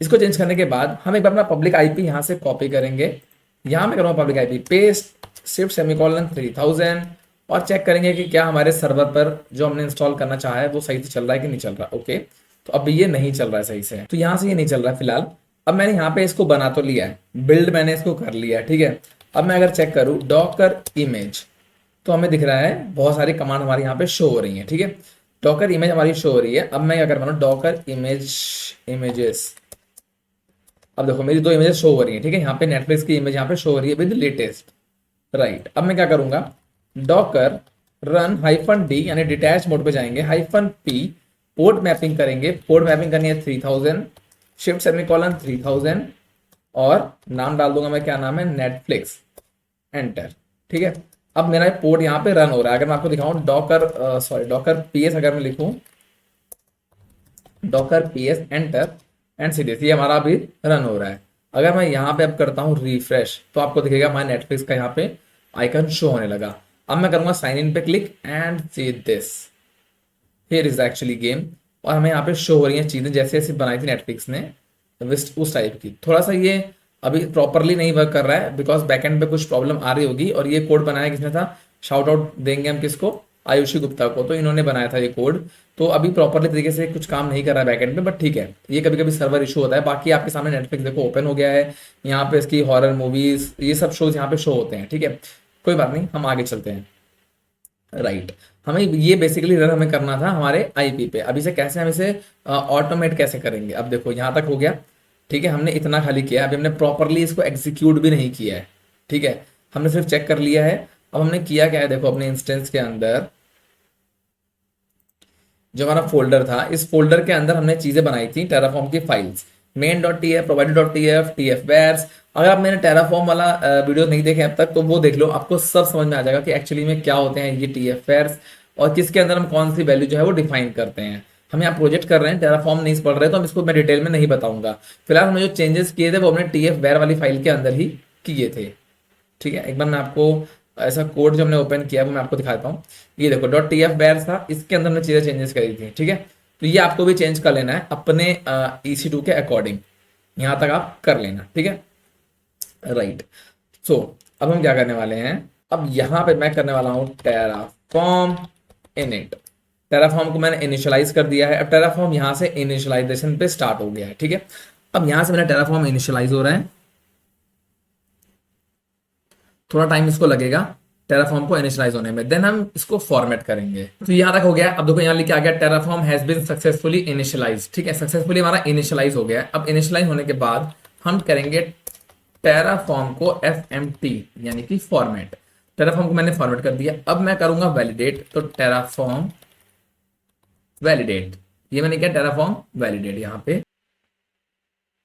इसको चेंज करने के बाद हम एक बार अपना पब्लिक IP यहाँ से कॉपी करेंगे, यहाँ मैं करूँगा public IP paste, shift semicolon 3000, और चेक करेंगे कि क्या हमारे सर्वर पर जो हमने इंस्टॉल करना चाहा है वो सही से चल रहा है कि नहीं चल रहा। ओके, तो अब ये नहीं चल रहा है सही से, तो यहाँ से ये नहीं चल रहा है फिलहाल। अब मैंने यहाँ पे इसको बना तो लिया है, बिल्ड मैंने इसको कर लिया है। ठीक है, अब मैं अगर चेक करूँ डॉकर इमेज, तो हमें दिख रहा है बहुत सारी कमांड हमारी यहाँ पे शो हो रही है। ठीक है, डॉकर इमेज हमारी शो हो रही है। अब मैं क्या कर रहा हूँ, डॉकर इमेजेस। अब देखो मेरी दो इमेजेस शो हो रही है, ठीक है। यहाँ पे नेटफ्लिक्स की इमेज यहाँ पे शो हो रही है विद लेटेस्ट, राइट। अब मैं क्या करूंगा, डॉकर रन -d यानी डिटैच मोड पे जाएंगे, -p पोर्ट मैपिंग करेंगे। पोर्ट मैपिंग करनी है 3000, शिफ्ट सेमीकोलन 3000, और नाम डाल दूंगा मैं, क्या नाम है, नेटफ्लिक्स, एंटर, ठीक है। अब मेरा पोर्ट यहाँ पे रन हो रहा है। अगर मैं आपको दिखाऊं डॉकर ps, अगर मैं लिखूं Docker ps enter and series, ये हमारा अभी रन हो रहा है। अगर मैं यहाँ पे अब करता हूँ रिफ्रेश, तो आपको दिखेगा माई नेटफ्लिक्स का यहाँ पे आइकन शो होने लगा। अब मैं करूंगा साइन इन पे click and see this, here is actually game. और हमें यहाँ पे शो हो रही हैं चीजें जैसे जैसे बनाई थी नेटफ्लिक्स ने, उस टाइप की। थोड़ा सा ये अभी प्रॉपरली नहीं वर्क कर रहा है बिकॉज बैकएंड पे कुछ प्रॉब्लम आ रही होगी। और ये कोड बनाया किसने था, शाउट आउट देंगे हम किसको, आयुषी गुप्ता को। तो इन्होंने बनाया था ये कोड। तो अभी प्रॉपरली तरीके से कुछ काम नहीं कर रहा है बैकएंड पे, बट ठीक है, ये कभी कभी सर्वर इशू होता है। बाकी आपके सामने नेटफ्लिक्स देखो ओपन हो गया है, यहाँ पे इसकी हॉरर मूवीज ये सब शोज यहाँ पे शो होते हैं, ठीक है। कोई बात नहीं, हम आगे चलते हैं, राइट। हमें ये बेसिकली रन हमें करना था हमारे आईपी पे। अब इसे कैसे, हम इसे ऑटोमेट कैसे करेंगे। अब देखो यहाँ तक हो गया, ठीक है, हमने इतना खाली किया। अभी हमने प्रॉपरली इसको एग्जीक्यूट भी नहीं किया है, ठीक है, हमने सिर्फ चेक कर लिया है। अब हमने किया क्या है, देखो अपने इंस्टेंस के अंदर जो हमारा फोल्डर था, इस फोल्डर के अंदर हमने चीजें बनाई थी, टेराफॉर्म की फाइल्स, main.tf, provider.tf, tfvars। अगर आप मैंने टेराफॉर्म वाला वीडियो नहीं देखे अब तक, तो वो देख लो, आपको सब समझ में आ जाएगा कि एक्चुअली में क्या होते हैं ये tfvars, और किसके अंदर हम कौन सी वैल्यू जो है वो डिफाइन करते हैं। हम यहाँ प्रोजेक्ट कर रहे हैं, टेराफॉर्म नहीं पढ़ रहे, तो हम इसको मैं डिटेल में नहीं बताऊंगा। फिलहाल हमने जो चेंजेस किए थे वो हमने tfvar वाली फाइल के अंदर ही किए थे, ठीक है। एक बार मैं आपको ऐसा कोड जो हमने ओपन किया वो मैं आपको दिखाता हूँ। ये देखो .tfvars था, इसके अंदर हमने चीजें चेंजेस करी थी, ठीक है। तो ये आपको भी चेंज कर लेना है अपने EC2 के अकॉर्डिंग, यहाँ तक आप कर लेना, ठीक है, राइट। सो अब हम क्या करने वाले हैं, अब यहाँ पे मैं करने वाला हूँ टेराफॉर्म इनिट। टेराफॉर्म को मैंने इनिशियलाइज कर दिया है। अब टेराफॉर्म यहाँ से इनिशियलाइजेशन पे स्टार्ट हो गया है, ठीक है। अब यहाँ से मेरा टेराफॉर्म इनिशियलाइज हो रहा है, थोड़ा टाइम इसको लगेगा टेराफॉर्म को इनिशियलाइज होने में, देन हम इसको फॉर्मेट करेंगे। तो यहाँ तक हो गया। अब देखो यहाँ लिखे आ गया Terraform has been successfully initialize, ठीक है, सक्सेसफुली हमारा इनिशियलाइज हो गया है। अब इनिशियलाइज होने के बाद हम करेंगे टेराफॉर्म को FMT यानी कि फॉर्मेट। टेराफॉर्म को मैंने फॉर्मेट कर दिया। अब मैं करूंगा वैलिडेट, तो टेराफॉर्म वैलिडेट, ये मैंने किया टेराफॉर्म वैलिडेट यहाँ पे,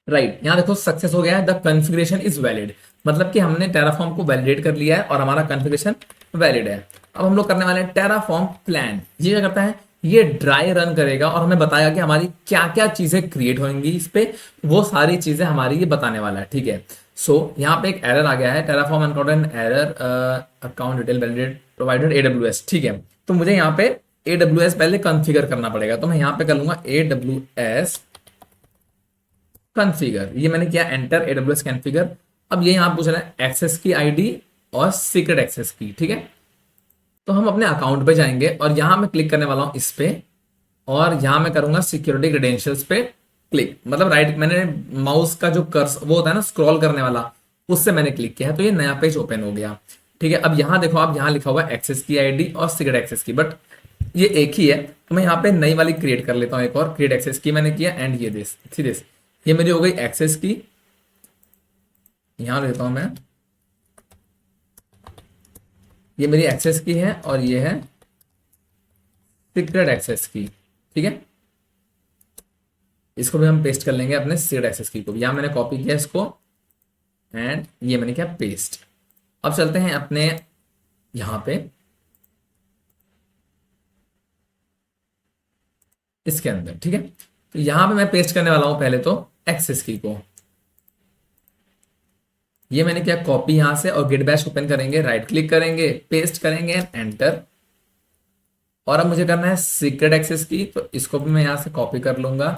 राइट। यहाँ देखो सक्सेस हो गया है, द कॉन्फ़िगरेशन इज वैलिड, मतलब कि हमने टेराफॉर्म को वैलिडेट कर लिया है और हमारा कॉन्फ़िगरेशन वैलिड है। अब हम लोग करने वाले हैं टेराफॉर्म प्लान। ये क्या करता है, ये ड्राई रन करेगा और हमें बताएगा कि हमारी क्या क्या चीजें क्रिएट होंगी इस पे, वो सारी चीजें हमारी ये बताने वाला है, ठीक है। सो यहाँ पे एक एरर आ गया है, Terraform encounter error account detail validate provided AWS, ठीक है। तो मुझे यहाँ पे AWS पहले कॉन्फ़िगर करना पड़ेगा, तो मैं यहाँ पे कर लूंगा AWS कॉन्फ़िगर। ये मैंने किया एंटर, AWS कॉन्फ़िगर। अब ये यहाँ पूछ रहा है एक्सेस की आईडी और सीक्रेट एक्सेस की, ठीक है। तो हम अपने अकाउंट पे जाएंगे और यहाँ मैं क्लिक करने वाला हूँ इस पे, और यहाँ मैं करूंगा सिक्योरिटी क्रेडेंशियल्स पे क्लिक, मतलब राइट, मैंने माउस का जो कर्स वो होता है ना स्क्रॉल करने वाला, उससे मैंने क्लिक किया है, तो ये नया पेज ओपन हो गया, ठीक है। अब यहाँ देखो, आप यहाँ लिखा हुआ है एक्सेस की आईडी और सीक्रेट एक्सेस की, बट ये एक ही है। तो मैं यहाँ पे नई वाली क्रिएट कर लेता हूँ, एक और क्रिएट एक्सेस की मैंने किया, एंड ये दिस ये मेरी हो गई एक्सेस की। यहां लेता हूं मैं, ये मेरी एक्सेस की है और ये है सीक्रेट एक्सेस की, ठीक है। इसको भी हम पेस्ट कर लेंगे अपने सीक्रेट एक्सेस की को। यहां मैंने कॉपी किया इसको एंड ये मैंने किया पेस्ट। अब चलते हैं अपने यहां पे इसके अंदर, ठीक है। तो यहां पे मैं पेस्ट करने वाला हूं पहले तो एक्सेस की को। ये मैंने किया कॉपी यहां से, और गिट बैश ओपन करेंगे, राइट क्लिक करेंगे, पेस्ट करेंगे, एंटर। और अब मुझे करना है सीक्रेट एक्सेस की, तो इसको भी मैं यहां से कॉपी कर लूंगा,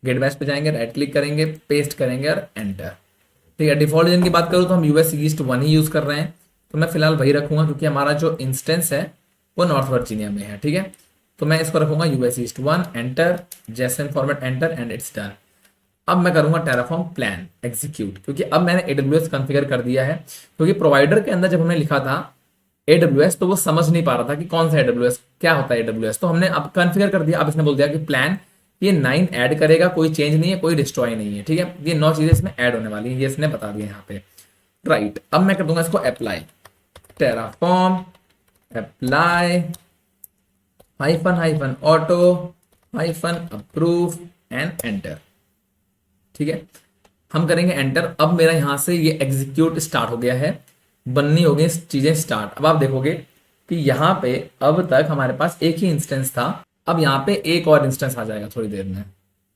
गिट बैश पे जाएंगे, राइट क्लिक करेंगे, पेस्ट करेंगे और एंटर, ठीक है। डिफॉल्ट रीजन की बात करूँ तो हम US ईस्ट 1 ही यूज कर रहे हैं, तो मैं फिलहाल वही रखूंगा क्योंकि हमारा जो इंस्टेंस है वो नॉर्थ वर्जीनिया में है, ठीक है। तो मैं इसको रखूंगा US ईस्ट 1, एंटर, जैसन format, enter, and it's done. अब मैं करूंगा टेराफॉर्म प्लान एग्जीक्यूट, क्योंकि अब मैंने AWS कॉन्फ़िगर कर दिया है, क्योंकि प्रोवाइडर के अंदर जब हमने लिखा था AWS, तो वो समझ नहीं पा रहा था कि कौन सा AWS, क्या होता है AWS। तो हमने अब कॉन्फ़िगर कर दिया। अब इसने बोल दिया कि प्लान ये 9 ऐड करेगा, कोई चेंज नहीं है, कोई डिस्ट्रॉय नहीं है, ठीक है। ये 9 चीजें इसमें ऐड होने वाली है, ये इसने बता दिया यहाँ पे, राइट। अब मैं कर दूंगा इसको apply, Terraform apply hyphen hyphen auto hyphen approve and enter, ठीक है। हम करेंगे एंटर। अब मेरा यहां से ये एग्जीक्यूट स्टार्ट हो गया है, बननी हो गई चीजें स्टार्ट। अब आप देखोगे कि यहाँ पे अब तक हमारे पास एक ही इंस्टेंस था, अब यहाँ पे एक और इंस्टेंस आ जाएगा थोड़ी देर में।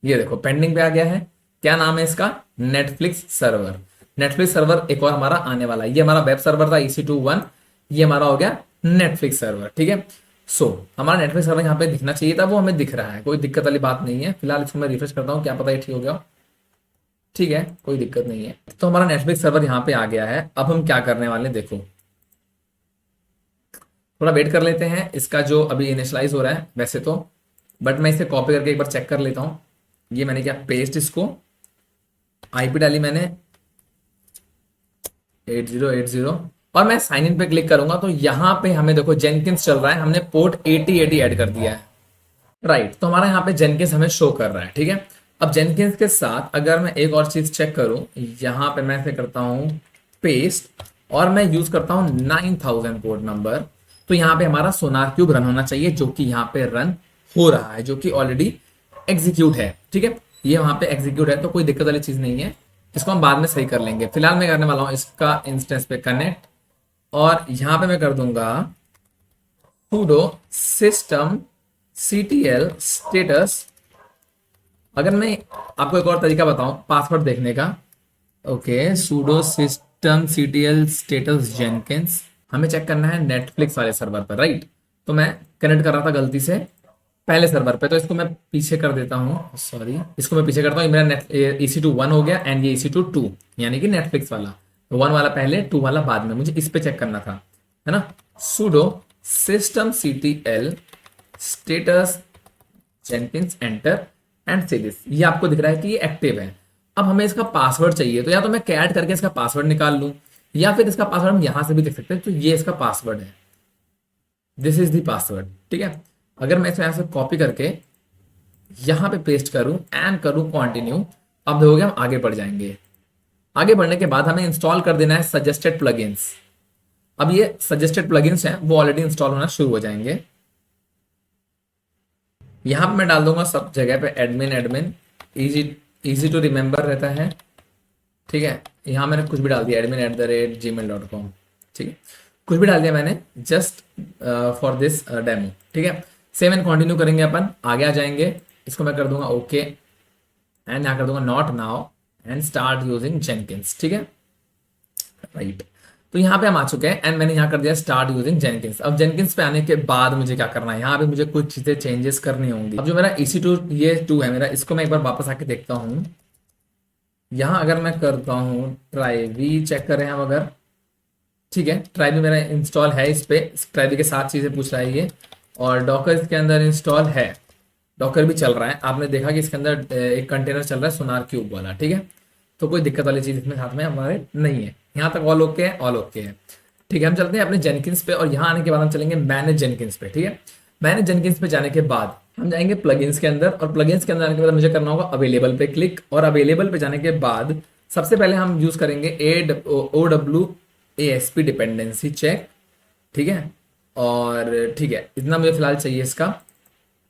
ये देखो पेंडिंग पे आ गया है। क्या नाम है इसका? Netflix server. नेटफ्लिक्स सर्वर एक और हमारा आने वाला है। ये हमारा वेब सर्वर था EC2 1, ये हमारा हो गया नेटफ्लिक्स सर्वर, ठीक है। सो हमारा नेटफ्लिक्स सर्वर यहाँ पे दिखना चाहिए था, वो हमें दिख रहा है, कोई दिक्कत वाली बात नहीं है। फिलहाल इसको मैं रिफ्रेश करता हूँ, क्या पता ये ठीक हो गया हो। ठीक है, कोई दिक्कत नहीं है। तो हमारा नेटफ्लिक्स सर्वर यहाँ पे आ गया है। अब हम क्या करने वाले हैं, देखो थोड़ा वेट कर लेते हैं, इसका जो अभी इनिशियलाइज हो रहा है वैसे तो, बट मैं इसे कॉपी करके एक बार चेक कर लेता हूँ। ये मैंने क्या पेस्ट, इसको IP डाली मैंने 8080 और मैं साइन इन पे क्लिक करूंगा तो यहाँ पे हमें देखो जेनकिंस चल रहा है, हमने पोर्ट 8080 ऐड कर दिया है, राइट। तो हमारा यहाँ पे जेनकिंस हमें शो कर रहा है, ठीक है। अब जेनकिंस के साथ अगर मैं एक और चीज चेक करूं, यहाँ पे मैं ऐसे करता हूं पेस्ट और मैं यूज करता हूं 9000 पोर्ट नंबर, तो यहाँ पे हमारा सोनार क्यूब रन होना चाहिए, जो कि यहाँ पे रन हो रहा है, जो कि ऑलरेडी एग्जीक्यूट है, ठीक है। ये वहां पे एग्जीक्यूट है, तो कोई दिक्कत वाली चीज नहीं है, इसको हम बाद में सही कर लेंगे। फिलहाल मैं करने वाला हूँ इसका इंस्टेंस पे कनेक्ट, और यहाँ पे मैं कर दूंगा sudo system ctl status। अगर मैं आपको एक और तरीका बताऊं पासवर्ड देखने का, okay, sudo system ctl status jenkins, हमें चेक करना है नेटफ्लिक्स वाले सर्वर पर, राइट। तो मैं कनेक्ट कर रहा था गलती से पहले सर्वर पे, तो इसको मैं पीछे कर देता हूँ, सॉरी, इसको मैं पीछे करता हूँ। मेरा नेट EC2 1 हो गया एंड ये EC2 2, यानी कि नेटफ्लिक्स वाला 1 वाला पहले 2 वाला बाद में, मुझे इस पे चेक करना था, है ना। sudo system ctl status jenkins enter and से दिस, ये आपको दिख रहा है कि ये एक्टिव है। अब हमें इसका पासवर्ड चाहिए, तो या तो मैं कैट करके इसका पासवर्ड निकाल लूं, या फिर इसका पासवर्ड हम यहां से भी देख सकते हैं। तो ये इसका पासवर्ड है, दिस इज द पासवर्ड, ठीक है। अगर मैं इसे यहां से कॉपी करके यहां पे पेस्ट करूं एंड करूं कंटिन्यू, अब देखोगे हम आगे बढ़ जाएंगे। आगे बढ़ने के बाद हमें इंस्टॉल कर देना है सजेस्टेड प्लगइन्स। अब ये सजेस्टेड प्लगइन्स हैं, वो ऑलरेडी इंस्टॉल होना शुरू हो जाएंगे। यहां पे मैं डाल दूंगा सब जगह पे admin admin, easy to remember रहता है, ठीक है। यहां मैंने कुछ भी डाल दिया, admin@gmail.com, ठीक है, कुछ भी डाल दिया मैंने जस्ट फॉर दिस डेमो, ठीक है। सेम एंड कंटिन्यू करेंगे अपन, आगे आ जाएंगे। इसको मैं कर दूंगा ओके एंड यहाँ कर दूंगा not now and start using Jenkins, ठीक है, राइट। तो यहाँ पे हम आ चुके हैं एंड मैंने यहाँ कर दिया स्टार्ट यूजिंग जेनकिंस। अब जेनकिंस पे आने के बाद मुझे क्या करना है, यहाँ पे मुझे कुछ चीजें चेंजेस करनी होंगी। अब जो मेरा EC2 ये 2 है मेरा, इसको मैं एक बार वापस आके देखता हूँ। यहाँ अगर मैं करता हूँ ट्राई वी, चेक करें हम अगर, ठीक है, ट्राई वी मेरा इंस्टॉल है इस पे, ट्राई वी के साथ चीजें पूछ रहा है ये, और डॉकर इसके अंदर इंस्टॉल है, डॉकर भी चल रहा है। आपने देखा कि इसके अंदर एक कंटेनर चल रहा है सोनार क्यूब वाला, ठीक है। तो कोई दिक्कत वाली चीज इसमें साथ में हमारे नहीं है, यहाँ तक ऑल ओके है, ऑल ओके है, ठीक है। हम चलते हैं अपने जेनकिंस पे, और यहाँ आने के बाद हम चलेंगे मैनेज जेनकिंस पे, ठीक है। मैनेज जेनकिंस पे जाने के बाद हम जाएंगे प्लगइन्स के अंदर, और प्लगइन्स के अंदर आने के बाद मुझे करना होगा अवेलेबल पे क्लिक, और अवेलेबल पे जाने के बाद सबसे पहले हम यूज करेंगे OWASP डिपेंडेंसी चेक, ठीक है। और ठीक है, इतना मुझे फिलहाल चाहिए इसका,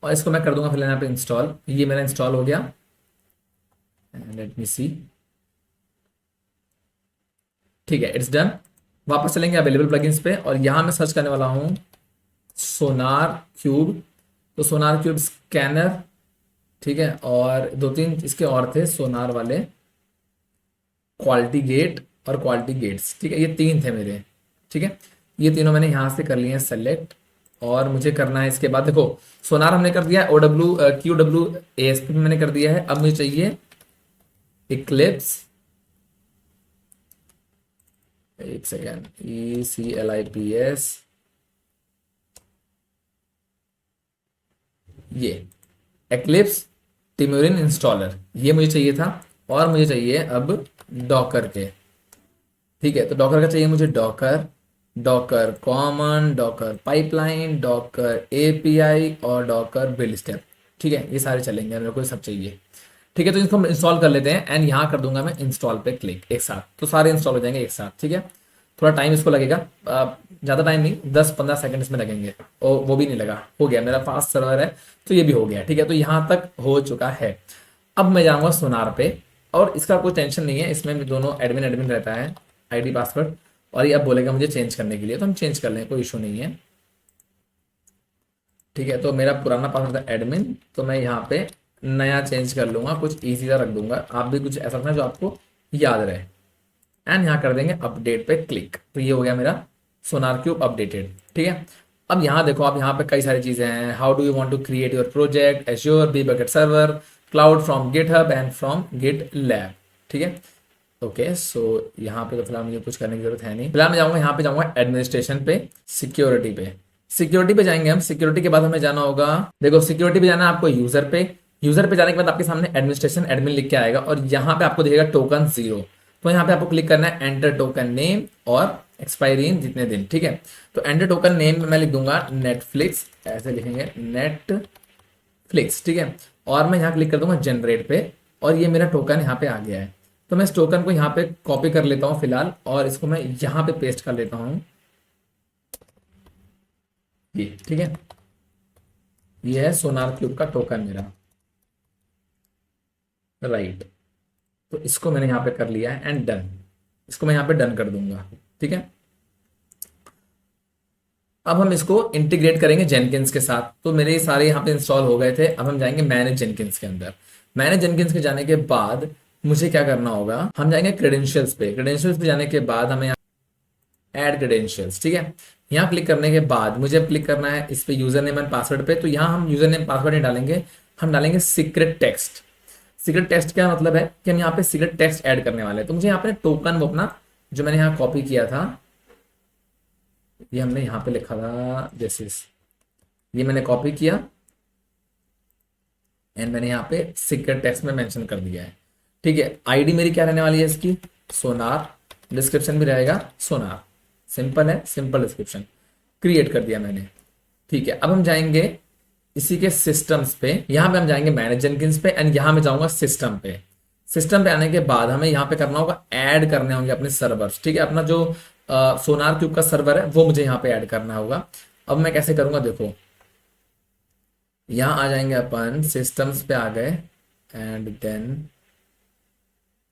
और इसको मैं कर दूंगा फिलहाल यहाँ पे इंस्टॉल। ये मेरा इंस्टॉल हो गया, लेट मी सी, ठीक है, इट्स डन। वापस चलेंगे अवेलेबल प्लगइन्स पे, और यहां मैं सर्च करने वाला हूं सोनार क्यूब। तो सोनार क्यूब स्कैनर, ठीक है, और 2-3 इसके और थे सोनार वाले, क्वालिटी गेट और क्वालिटी गेट्स, ठीक है, ये 3 थे मेरे, ठीक है। ये तीनों मैंने यहां से कर लिए हैं सेलेक्ट, और मुझे करना है इसके बाद, देखो सोनार हमने कर दिया, QWASP भी मैंने कर दिया है। अब मुझे चाहिए इक्लिप्स, एक सेकेंड, ECLIPS, ये एक्लिप्स टिम्यूरिन इंस्टॉलर, ये मुझे चाहिए था। और मुझे चाहिए अब डॉकर के, ठीक है, तो डॉकर का चाहिए मुझे Docker Docker common, Docker pipeline, Docker API और डॉकर बिल्ड स्टेप। ठीक है, ये सारे चलेंगे, मेरे को ये सब चाहिए। ठीक है, तो इसको इंस्टॉल कर लेते हैं एंड यहाँ कर दूंगा मैं इंस्टॉल पे क्लिक एक साथ, तो सारे इंस्टॉल हो जाएंगे एक साथ। ठीक है, थोड़ा टाइम इसको लगेगा, ज़्यादा टाइम नहीं, 10-15 सेकंड इसमें लगेंगे। और वो भी नहीं लगा, हो गया, मेरा फास्ट सर्वर है तो ये भी हो गया। ठीक है, तो यहाँ तक हो चुका है। अब मैं जाऊँगा सोनार पे, और इसका कोई टेंशन नहीं है, इसमें भी दोनों एडमिन एडमिन रहता है, आईडी पासवर्ड। और ये अब बोलेगा मुझे चेंज करने के लिए, तो हम चेंज कर लें, कोई इशू नहीं है। ठीक है, तो मेरा पुराना पासवर्ड था एडमिन, तो मैं यहाँ पे नया चेंज कर लूँगा, कुछ ईजी सा रख दूंगा। आप भी कुछ ऐसा रखना जो आपको याद रहे। एंड यहाँ कर देंगे अपडेट पे क्लिक, तो ये हो गया मेरा सोनार क्यूब अपडेटेड। ठीक है, अब यहाँ देखो, आप यहाँ पे कई सारी चीज़ें हैं। How do you want to create your project, Azure, B bucket server, cloud from GitHub and from GitLab. ठीक है, ओके, सो यहाँ पे तो फिलहाल मुझे कुछ करने की जरूरत है नहीं। फिलहाल मैं जाऊँगा, यहाँ पे जाऊँगा एडमिनिस्ट्रेशन पे, सिक्योरिटी पे। सिक्योरिटी पे जाएंगे हम। सिक्योरिटी के बाद हमें जाना होगा, देखो सिक्योरिटी पे जाना है आपको यूजर पे। यूजर पे जाने के बाद आपके सामने एडमिनिस्ट्रेशन एडमिन लिख के आएगा, और यहाँ पे आपको दिखेगा टोकन 0। तो यहाँ पे आपको क्लिक करना है एंटर टोकन नेम और एक्सपायरी इन जितने दिन। ठीक है, तो एंटर टोकन नेम में मैं लिख दूंगा नेटफ्लिक्स, ऐसे लिखेंगे नेटफ्लिक्स। ठीक है, और मैं यहाँ क्लिक कर दूंगा जनरेट पे, और ये मेरा टोकन यहाँ पे आ गया है। तो मैं इस टोकन को यहाँ पे कॉपी कर लेता हूँ फिलहाल, और इसको मैं यहाँ पे पेस्ट कर लेता हूँ। ये ठीक है, ये है सोनार क्यूब का टोकन मेरा, राइट। तो इसको मैंने यहाँ पे कर लिया है एंड डन। इसको मैं यहाँ पे डन कर दूंगा। ठीक है, अब हम इसको इंटीग्रेट करेंगे जेनकिंस के साथ। तो मेरे ये सारे यहाँ पे इंस्टॉल हो गए थे। अब हम जाएंगे मैनेज जेनकिंस के अंदर। मैनेज जेनकिंस के जाने के बाद मुझे क्या करना होगा, हम जाएंगे क्रेडेंशियल्स पे। क्रेडेंशियल्स पे जाने के बाद हमें ऐड क्रेडेंशियल्स। ठीक है, यहाँ क्लिक करने के बाद मुझे अब क्लिक करना है इस पे यूजर नेम एंड पासवर्ड पे। तो यहाँ हम यूजर नेम पासवर्ड नहीं डालेंगे, हम डालेंगे सीक्रेट टेक्स्ट। सीक्रेट टेक्स्ट क्या मतलब है कि हम यहाँ पे सीक्रेट टेक्स्ट ऐड करने वाले हैं। तो मुझे यहाँ पे टोकन वो अपना जो मैंने यहाँ कॉपी किया था, ये हमने यहाँ पे लिखा था दिस इज, ये मैंने कॉपी किया एंड मैंने यहाँ पे सीक्रेट टेक्स्ट में मेंशन कर दिया है। ठीक है, आईडी मेरी क्या रहने वाली है इसकी, सोनार। डिस्क्रिप्शन भी रहेगा सोनार, सिंपल है, सिंपल डिस्क्रिप्शन क्रिएट कर दिया मैंने। ठीक है, अब हम जाएंगे इसी के सिस्टम्स पे। यहाँ पे हम जाएंगे मैनेज जेनकिंस पे एंड यहाँ मैं जाऊंगा सिस्टम पे। सिस्टम पे आने के बाद हमें यहाँ पे करना होगा, ऐड करने होंगे अपने सर्वर्स। ठीक है, अपना जो सोनार क्यूब का सर्वर है वो मुझे यहाँ पे ऐड करना होगा। अब मैं कैसे करूंगा, देखो यहाँ आ जाएंगे अपन, सिस्टम्स पे आ गए एंड देन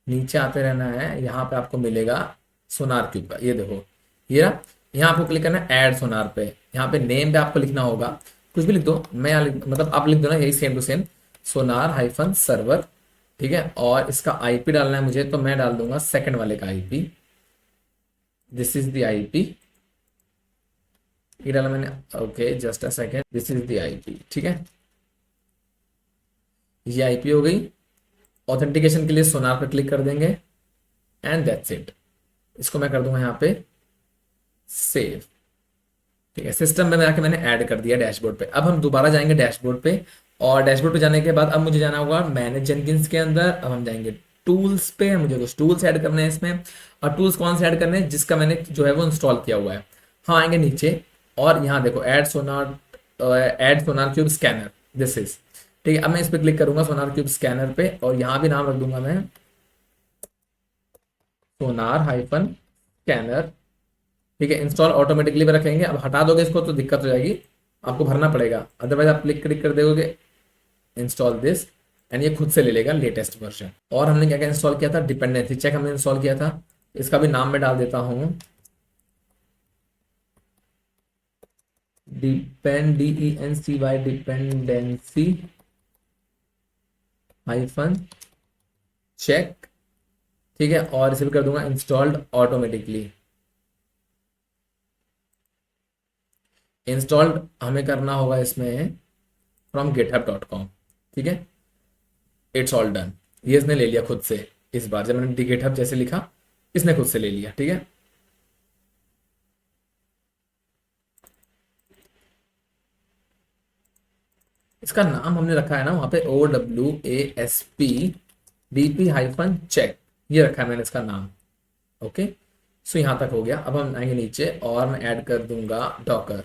नीचे आते रहना है। यहाँ पे आपको मिलेगा सोनार क्यूब का, ये देखो, ये रहा। यहाँ आपको क्लिक करना है ऐड सोनार पे। यहाँ पे नेम पे आपको लिखना होगा, कुछ भी लिख दो, मैं यहाँ मतलब आप लिख दो ना, यही same to same sonar hyphen server. ठीक है, और इसका आईपी डालना है मुझे, तो मैं डाल दूंगा सेकंड वाले का IP. This is the IP, ये डाला मैंने। Okay just a second, this is the IP. ठीक है, ये आईपी हो गई। ऑथेंटिकेशन के लिए सोनार पर क्लिक कर देंगे एंड दैट्स इट। इसको मैं कर दूंगा यहाँ पे सेव। ठीक है, सिस्टम में आके मैंने ऐड कर दिया डैशबोर्ड पे। अब हम दोबारा जाएंगे डैशबोर्ड पे, और डैशबोर्ड पे जाने के बाद अब मुझे जाना होगा मैनेज जेनकिंस के अंदर। अब हम जाएंगे टूल्स पे, मुझे कुछ टूल्स ऐड करने हैं इसमें। और टूल्स कौन से ऐड करने हैं, जिसका मैंने जो है वो इंस्टॉल किया हुआ है। हाँ, आएंगे नीचे और यहाँ देखो add Sonar cube scanner, this is. ठीक है, अब मैं इस पर क्लिक करूंगा सोनार क्यूब स्कैनर पे, और यहाँ भी नाम रख दूंगा मैं सोनार हाइफन स्कैनर। ठीक है, इंस्टॉल ऑटोमेटिकली पे रखेंगे। अब हटा दोगे इसको तो दिक्कत हो जाएगी, आपको भरना पड़ेगा, अदरवाइज आप क्लिक कर दोगे इंस्टॉल दिस एंड ये खुद से ले लेगा लेटेस्ट वर्जन। और हमने क्या क्या इंस्टॉल किया था, डिपेंडेंसी चेक हमने इंस्टॉल किया था। इसका भी नाम मैं डाल देता हूँ DENCY, डिपेंडेंसी हाइफन चेक। ठीक है, और इसे भी कर दूंगा इंस्टॉल्ड ऑटोमेटिकली। इंस्टॉल्ड हमें करना होगा इसमें फ्रॉम github.com। ठीक है, इट्स ऑल डन। ये इसने ले लिया खुद से, इस बार जब मैंने गिटहब जैसे लिखा इसने खुद से ले लिया। ठीक है, इसका नाम हमने रखा है ना वहां पे OWASP DP हाइफन चेक, ये रखा है मैंने इसका नाम। ओके, सो यहाँ तक हो गया। अब हम आएंगे नीचे और मैं ऐड कर दूंगा डॉकर।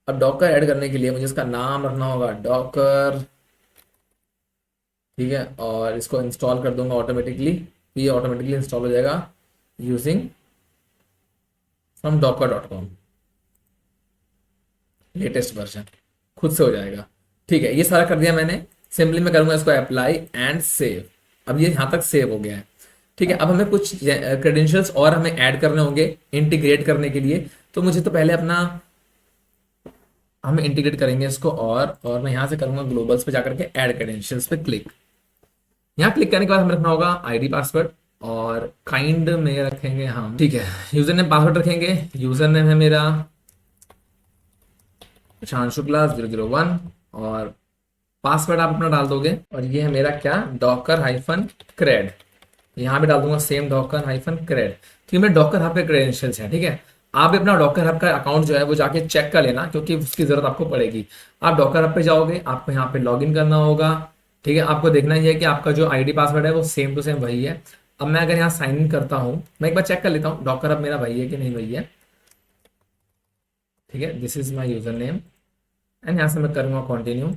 अब डॉकर ऐड करने के लिए मुझे इसका नाम रखना होगा डॉकर, ठीक है, और इसको इंस्टॉल कर दूंगा ऑटोमेटिकली। ये ऑटोमेटिकली इंस्टॉल हो जाएगा using from docker.com latest version, खुद से हो जाएगा। ठीक है, ये सारा कर दिया मैंने। सिंपली मैं करूंगा इसको अप्लाई एंड सेव। अब ये यहाँ तक सेव हो गया है। ठीक है, अब हमें कुछ क्रेडेंशियल्स और हमें ऐड करने होंगे इंटीग्रेट करने के लिए। तो मुझे तो पहले अपना, हम इंटीग्रेट करेंगे इसको और मैं यहाँ से करूंगा ग्लोबल्स पे जाकर के ऐड क्रेडेंशियल्स पे क्लिक। यहाँ क्लिक करने के बाद हमें रखना होगा आईडी पासवर्ड, और काइंड में रखेंगे हम, ठीक है, यूजर नेम पासवर्ड रखेंगे। यूजर नेम है मेरा शान शुक्ला 001, और पासवर्ड आप अपना डाल दोगे। और ये है मेरा क्या, डॉकर हाइफन क्रेड। यहाँ भी डाल दूंगा सेम डॉकर हाइफन क्रेड। तो ये मेरे डॉकर हब के क्रेडेंशियल्स हैं। ठीक है, आप भी अपना डॉकर हब का अकाउंट जो है वो जाके चेक कर लेना, क्योंकि उसकी जरूरत आपको पड़ेगी। आप डॉकर हब पे जाओगे, आपको यहाँ पे लॉग इन करना होगा। ठीक है, आपको देखना ही है कि आपका जो आईडी पासवर्ड है वो सेम टू सेम वही है। अब मैं अगर यहाँ साइन इन करता हूँ, मैं एक बार चेक कर लेता हूँ डॉकर हब मेरा वही है कि नहीं वही है। ठीक है, this is my user name and यहाँ से मैं करूँगा continue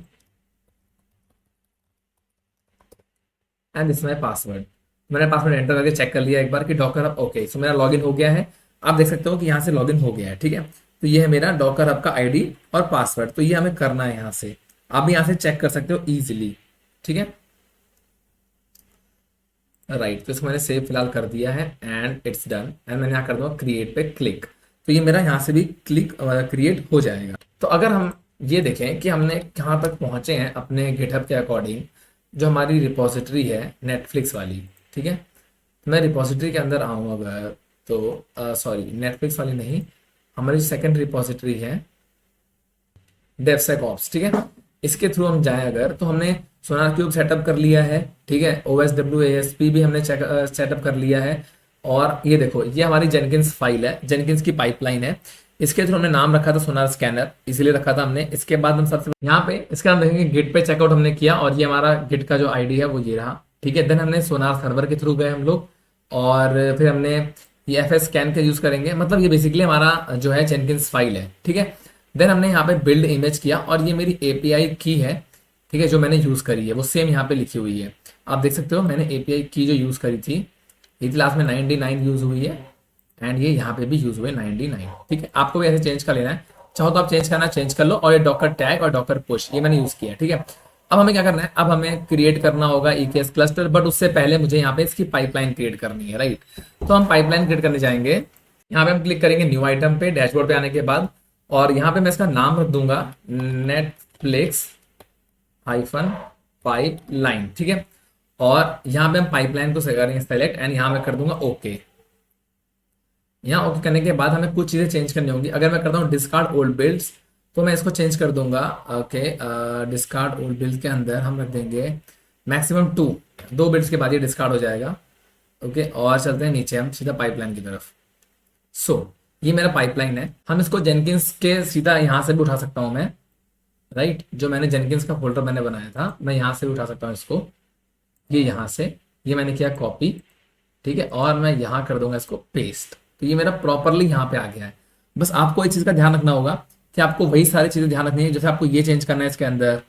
and this my password. मैंने पासवर्ड एंटर करके चेक कर लिया एक बार कि डॉकर हब ओके। सो मेरा लॉगिन हो गया है। आप देख सकते हो कि यहाँ से लॉगिन हो गया है। ठीक है, तो ये है मेरा डॉकर हब का आईडी और पासवर्ड। तो ये हमें करना है यहाँ से। आप भी यहाँ से चेक कर सकते हो इजीली। ठीक है, राइट, तो इसको मैंने सेव फिलहाल कर दिया है एंड इट्स डन। एंड मैंने यहाँ कर दूंगा क्रिएट पे क्लिक। तो ये मेरा यहाँ से भी क्लिक क्रिएट हो जाएगा। तो अगर हम ये देखें कि हमने कहाँ तक पहुंचे हैं अपने गिटहब के अकॉर्डिंग, जो हमारी रिपोजिटरी है नेटफ्लिक्स वाली, ठीक है, तो मैं रिपोजिटरी के अंदर आऊँ अगर, तो सॉरी नेटफ्लिक्स वाली नहीं, हमारी सेकंड रिपोजिटरी है डेवसेकऑप्स। ठीक है, इसके थ्रू हम जाएं अगर, तो हमने सोनार क्यूब सेटअप कर लिया है। ठीक है, OSWASP भी हमने सेटअप कर लिया है। और ये देखो, ये हमारी जेनकिंस फाइल है, जेनकिंस की पाइपलाइन है। इसके थ्रू हमने नाम रखा था सोनार स्कैनर, इसीलिए रखा था हमने। इसके बाद हम सबसे यहाँ पे इसका नाम देखेंगे गिट पे चेकआउट हमने किया, और ये हमारा गिट का जो आईडी है वो ये रहा। ठीक है, देन हमने सोनार सर्वर के थ्रू गए हम लोग, और फिर हमने ये FS स्कैन का यूज करेंगे। मतलब ये बेसिकली हमारा जो है जेनकिंस फाइल है। ठीक है, देन हमने यहाँ पे बिल्ड इमेज किया, और ये मेरी API की है। ठीक है, जो मैंने यूज करी है वो सेम यहाँ पे लिखी हुई है। आप देख सकते हो मैंने API की जो यूज करी थी, ये लास्ट में 99 यूज हुई है, एंड ये यहाँ पे भी यूज हुए 99। ठीक है, आपको भी ऐसे चेंज कर लेना है, चाहो तो आप चेंज करना चेंज कर लो। और ये डॉकर टैग और डॉकर पुश ये मैंने यूज किया। ठीक है, अब हमें क्या करना है, अब हमें क्रिएट करना होगा EKS क्लस्टर, बट उससे पहले मुझे यहाँ पे इसकी पाइपलाइन क्रिएट करनी है। राइट, तो हम पाइपलाइन क्रिएट करने जाएंगे। यहाँ पे हम क्लिक करेंगे न्यू आइटम पे, डैशबोर्ड पे आने के बाद, और यहाँ पे मैं इसका नाम रख दूंगा नेटफ्लिक्स हाइफन पाइपलाइन। ठीक है, और यहाँ पे हम पाइपलाइन को करेंगे सेलेक्ट, एंड यहाँ मैं कर दूंगा ओके। यहाँ ओके करने के बाद हमें कुछ चीजें चेंज करनी होंगी। अगर मैं करता हूँ डिस्कार्ड ओल्ड बिल्ड्स, तो मैं इसको चेंज कर दूंगा। ओके, डिस्कार्ड ओल्ड बिल्ड के अंदर हम रख देंगे मैक्सिमम 2 बिल्ड्स के बाद ये डिस्कार्ड हो जाएगा। ओके, और चलते हैं नीचे हम सीधा पाइपलाइन की तरफ। सो ये मेरा पाइपलाइन है। हम इसको जेनकिंस के सीधा यहाँ से भी उठा सकता हूँ मैं। राइट, जो मैंने जेनकिंस का फोल्डर मैंने बनाया था, मैं यहाँ से भी उठा सकता हूँ इसको। ये यहाँ से, ये मैंने किया कॉपी। ठीक है, और मैं यहाँ कर दूंगा इसको पेस्ट। तो ये मेरा प्रॉपरली यहाँ पे आ गया है। बस आपको एक चीज़ का ध्यान रखना होगा कि आपको वही सारी चीज़ें ध्यान रखनी है। जैसे आपको ये चेंज करना है इसके अंदर,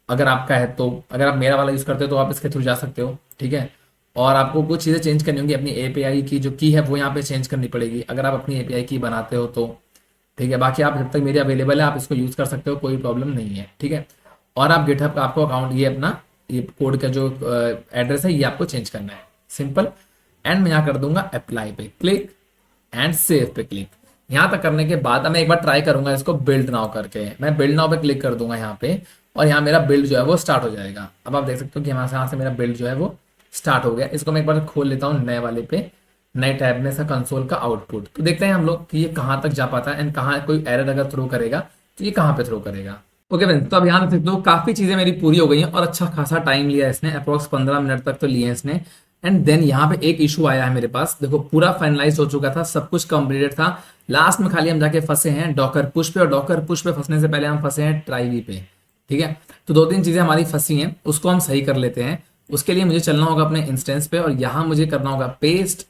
अगर आपका है तो, अगर आप मेरा वाला यूज़ करते हो तो आप इसके थ्रू जा सकते हो। ठीक है, और आपको कुछ चीज़ें चेंज करनी होंगी। अपनी API की जो की है वो यहाँ पे चेंज करनी पड़ेगी, अगर आप अपनी API की बनाते हो तो। ठीक है, बाकी आप जब तक मेरी अवेलेबल है आप इसको यूज़ कर सकते हो, कोई प्रॉब्लम नहीं है। ठीक है, और आप गिटहब का आपको अकाउंट, ये अपना ये कोड का जो एड्रेस है ये आपको चेंज करना है, सिंपल। एंड मैं यहाँ कर दूंगा अप्लाई पे क्लिक एंड सेव पे क्लिक। यहाँ तक करने के बाद मैं एक बार ट्राई करूंगा इसको बिल्ड नाउ करके। मैं बिल्ड नाउ पे क्लिक कर दूंगा यहाँ पे, और यहाँ मेरा बिल्ड जो है वो स्टार्ट हो जाएगा। अब आप देख सकते हो कि यहाँ से मेरा बिल्ड जो है वो स्टार्ट हो गया। इसको मैं एक बार खोल लेता हूँ नए वाले पे, नए टैब में से कंसोल का आउटपुट। तो देखते हैं हम लोग कि ये कहाँ तक जा पाता है, एंड कहाँ कोई एरर अगर थ्रो करेगा तो ये कहाँ पे थ्रो करेगा। ओके फ्रेंड्स, तो अब यहाँ देख सकते हो काफी चीजें मेरी पूरी हो गई हैं, और अच्छा खासा टाइम लिया इसने, अप्रोक्स 15 मिनट तक तो लिए इसने। एंड देन यहाँ पे एक इशू आया है मेरे पास। देखो पूरा फाइनलाइज हो चुका था, सब कुछ कंप्लीटेड था, लास्ट में खाली हम जाके फंसे हैं डॉकर पुश पे। और डॉकर पुश पे फंसने से पहले हम फंसे हैं ट्राईवी पे। ठीक है, तो 2-3 चीजें हमारी फंसी हैं, उसको हम सही कर लेते हैं। उसके लिए मुझे चलना होगा अपने इंस्टेंस पे, और यहाँ मुझे करना होगा पेस्ट,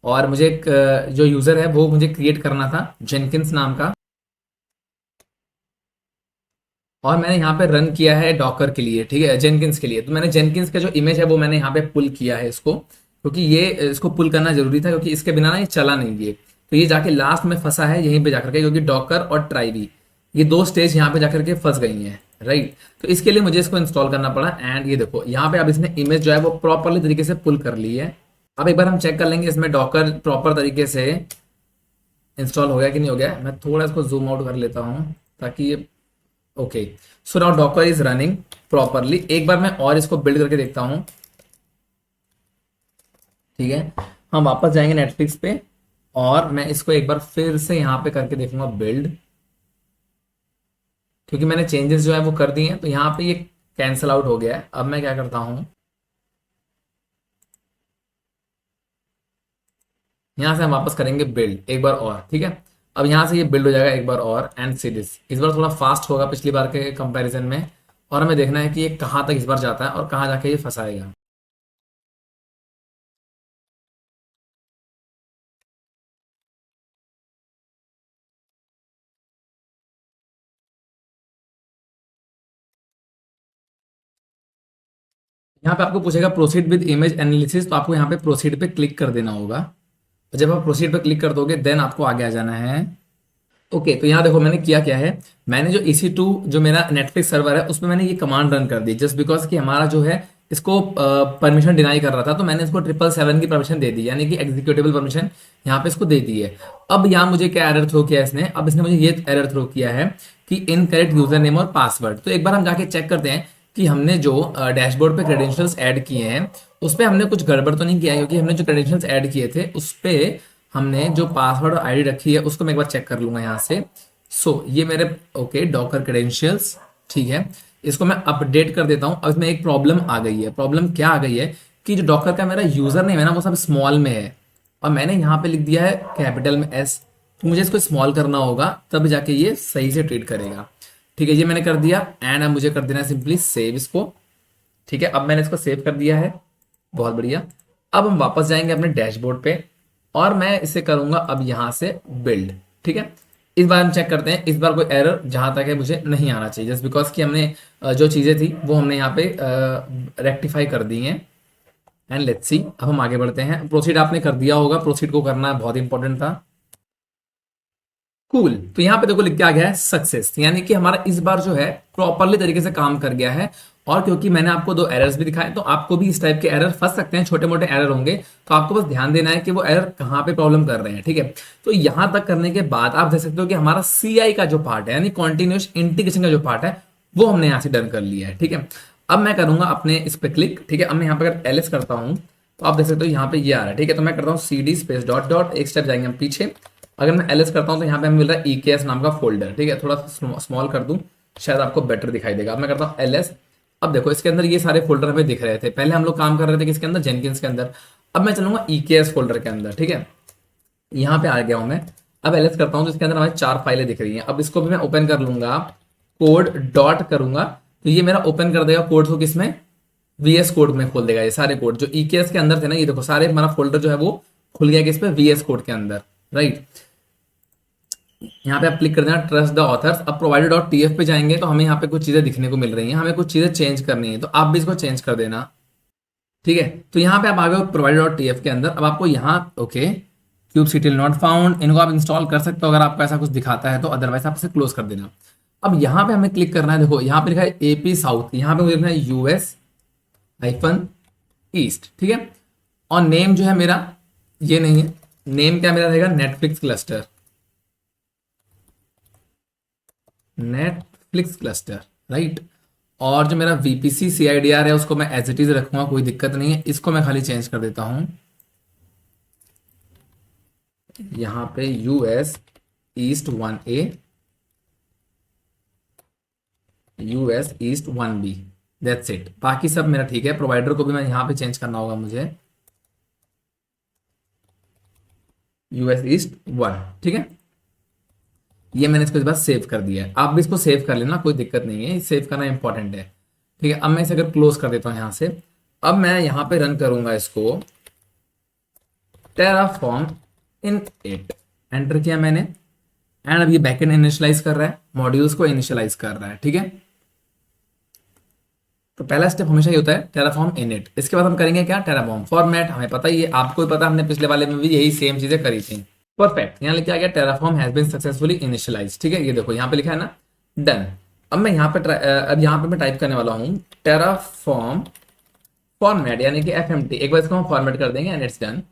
और मुझे एक जो यूज़र है वो मुझे क्रिएट करना था जेनकिंस नाम का, और मैंने यहाँ पे रन किया है डॉकर के लिए, ठीक है, जेनकिंस के लिए। तो मैंने जेनकिंस का जो इमेज है वो मैंने यहाँ पे पुल किया है इसको, क्योंकि ये इसको पुल करना जरूरी था, क्योंकि इसके बिना ना ये चला नहीं ये। तो ये जाके लास्ट में फंसा है यहीं पे जाकर के, क्योंकि डॉकर और ट्राइबी ये दो स्टेज यहाँ पे जाकर के फंस गई हैं, राइट। तो इसके लिए मुझे इसको इंस्टॉल करना पड़ा। एंड ये देखो यहाँ पे अब इसने इमेज जो है वो प्रॉपरली तरीके से पुल कर ली है। अब एक बार हम चेक कर लेंगे इसमें डॉकर प्रॉपर तरीके से इंस्टॉल हो गया कि नहीं हो गया। मैं थोड़ा इसको जूम आउट कर लेता हूँ ताकि ये, okay, so now Docker is running properly. एक बार मैं और इसको बिल्ड करके देखता हूँ, ठीक है। हम वापस जाएंगे नेटफ्लिक्स पे और मैं इसको एक बार फिर से यहाँ पे करके देखूंगा बिल्ड, क्योंकि मैंने चेंजेस जो है वो कर दिए हैं। तो यहाँ पे ये कैंसिल आउट हो गया है। अब मैं क्या करता हूँ, यहाँ से हम वापस करेंगे बिल्ड एक बार और, ठीक है। अब यहाँ से ये बिल्ड हो जाएगा एक बार और। एंड सी दिस, इस बार थोड़ा फास्ट होगा पिछली बार के कंपैरिजन में, और हमें देखना है कि ये कहाँ तक इस बार जाता है और कहाँ जाके ये फंसाएगा। यहाँ पे आपको पूछेगा प्रोसीड विद इमेज एनालिसिस, तो आपको यहाँ पे प्रोसीड पे क्लिक कर देना होगा। तो जब आप प्रोसीड पे क्लिक कर दोगे देन आपको आगे आ जाना है। ओके, तो यहाँ देखो मैंने किया क्या है, मैंने जो EC2 जो मेरा नेटफ्लिक्स सर्वर है उसमें मैंने ये कमांड रन कर दी, जस्ट बिकॉज कि हमारा जो है इसको परमिशन डिनाई कर रहा था। तो मैंने इसको 777 की परमिशन दे दी, यानी कि एग्जीक्यूटेबल परमिशन यहाँ पे इसको दे दी है। अब यहाँ मुझे क्या एरर थ्रो किया है इसने, अब इसने मुझे ये एरर थ्रो किया है कि इनकरेक्ट यूजर नेम और पासवर्ड। तो एक बार हम जाके चेक करते हैं कि हमने जो डैशबोर्ड पे क्रेडेंशियल्स ऐड किए हैं उस पर हमने कुछ गड़बड़ तो नहीं किया है, क्योंकि हमने जो क्रेडेंशियल्स ऐड किए थे उस पे हमने जो पासवर्ड और आईडी रखी है उसको मैं एक बार चेक कर लूंगा यहाँ से। सो ये मेरे, ओके, डॉकर क्रेडेंशियल्स, ठीक है। इसको मैं अपडेट कर देता हूँ। अब इसमें एक प्रॉब्लम आ गई है। प्रॉब्लम क्या आ गई है कि जो डॉकर का मेरा यूजर नेम है ना वो सब स्मॉल में है, और मैंने यहाँ पे लिख दिया है कैपिटल में S। तो मुझे इसको स्मॉल करना होगा तब जाके ये सही से ट्रीट करेगा, ठीक है। ये मैंने कर दिया। एंड अब मुझे कर देना है सिंपली सेव इसको, ठीक है। अब मैंने इसको सेव कर दिया है, बहुत बढ़िया। अब हम वापस जाएंगे अपने डैशबोर्ड पे और मैं इसे करूंगा अब यहाँ से बिल्ड, ठीक है। इस बार हम चेक करते हैं, इस बार कोई एरर जहां तक है मुझे नहीं आना चाहिए, जस्ट बिकॉज कि हमने जो चीज़ें थी वो हमने यहाँ पे रेक्टिफाई कर दी हैं। एंड लेट्स सी, अब हम आगे बढ़ते हैं। प्रोसीड आपने कर दिया होगा, प्रोसीड को करना बहुत इंपॉर्टेंट था। कूल, तो यहाँ पे देखो लिख के आ गया है सक्सेस, यानी कि हमारा इस बार जो है प्रॉपरली तरीके से काम कर गया है। और क्योंकि मैंने आपको दो एरर्स भी दिखाए तो आपको भी इस टाइप के एरर फंस सकते हैं, छोटे मोटे एरर होंगे। तो आपको बस ध्यान देना है कि वो एरर कहाँ पे प्रॉब्लम कर रहे हैं, ठीक है। तो यहां तक करने के बाद आप देख सकते हो कि हमारा CI का जो पार्ट है, यानी कॉन्टिन्यूस इंटीग्रेशन का जो पार्ट है, वो हमने यहाँ से डन कर लिया है, ठीक है। अब मैं करूंगा अपने इस पे क्लिक, ठीक है। अब मैं यहाँ पे अगर LS करता हूँ तो आप देख सकते हो यहाँ पे ये आ रहा है, ठीक है। तो मैं करता हूँ CD स्पेस डॉट डॉट, एक स्टेप जाएंगे हम पीछे। अगर मैं LS करता हूँ तो यहाँ पे हमें मिल रहा है EKS नाम का फोल्डर, ठीक है। थोड़ा सा स्मॉल कर दूं, शायद आपको बेटर दिखाई देगा। अब मैं करता हूँ LS। अब देखो इसके अंदर ये सारे फोल्डर हमें दिख रहे थे। पहले हम लोग काम कर रहे थे किसके अंदर, जेनकिंस के अंदर। अब मैं चलूंगा EKS फोल्डर के अंदर, ठीक है। यहाँ पे आ गया हूं मैं। अब LS करता हूँ तो इसके अंदर हमें 4 फाइलें दिख रही हैं। अब इसको भी मैं ओपन कर लूंगा, कोड डॉट करूंगा तो ये मेरा ओपन कर देगा कोड को, किसमें, VS कोड में खोल देगा। ये सारे कोड जो EKS के अंदर थे ना, ये देखो सारे हमारा फोल्डर जो है वो खुल गया किस पे, VS कोड के अंदर, राइट। यहाँ पे आप क्लिक कर देना ट्रस्ट द ऑथर्स। अब प्रोवाइडर डॉट TF पे जाएंगे तो हमें यहाँ पे कुछ चीजें दिखने को मिल रही हैं, हमें कुछ चीजें चेंज करनी है, तो आप भी इसको चेंज कर देना, ठीक है। तो यहाँ पे आप आ गए प्रोवाइडर डॉट TF के अंदर। अब आपको यहाँ, ओके, क्यूबसीटीएल नॉट फाउंड, इनको आप इंस्टॉल कर सकते हो अगर आपको ऐसा कुछ दिखाता है तो, अदरवाइज आप इसे क्लोज कर देना। अब यहाँ पे हमें क्लिक करना है, देखो यहाँ पे लिखा है AP साउथ, यहाँ पे मुझे लिखना है US-ईस्ट, ठीक है। और नेम जो है मेरा ये नहीं है, नेम क्या मेरा रहेगा, Netflix cluster, Netflix cluster, right. और जो मेरा VPC CIDR है उसको मैं एज इट इज रखूंगा, कोई दिक्कत नहीं है। इसको मैं खाली चेंज कर देता हूं, यहां पे US-ईस्ट 1A, US-ईस्ट 1B, दैट्स इट। बाकी सब मेरा ठीक है। प्रोवाइडर को भी मैं यहां पे चेंज करना होगा मुझे, US-ईस्ट 1, ठीक है। ये मैंने इसको इस बार सेव कर दिया है। आप भी इसको सेव कर लेना, कोई दिक्कत नहीं है, सेव करना इंपॉर्टेंट है, ठीक है। अब मैं इसे अगर क्लोज कर देता हूँ यहाँ से, अब मैं यहाँ पे रन करूंगा इसको, टेराफॉर्म इन इट, एंटर किया मैंने, एंड अब ये बैकएंड इनिशियलाइज कर रहा है, मॉड्यूल्स को इनिशियलाइज कर रहा है, ठीक है। तो पहला स्टेप हमेशा ये होता है टेराफॉर्म इनिट। इसके बाद हम करेंगे क्या, टेराफॉर्म फॉर्मेट। हमें पता ही है, आपको ही पता, हमने पिछले वाले में भी यही सेम चीजें करी थी। परफेक्ट, यहाँ लिखा गया Terraform has been successfully initialize, ठीक है। ये देखो यहाँ पे लिखा है ना डन। अब मैं यहाँ पे अब यहाँ पे मैं टाइप करने वाला हूँ टेराफॉर्म फॉर्मेट, यानी कि FMT। एक बार इसको हम फॉर्मेट कर देंगे एंड इट्स डन।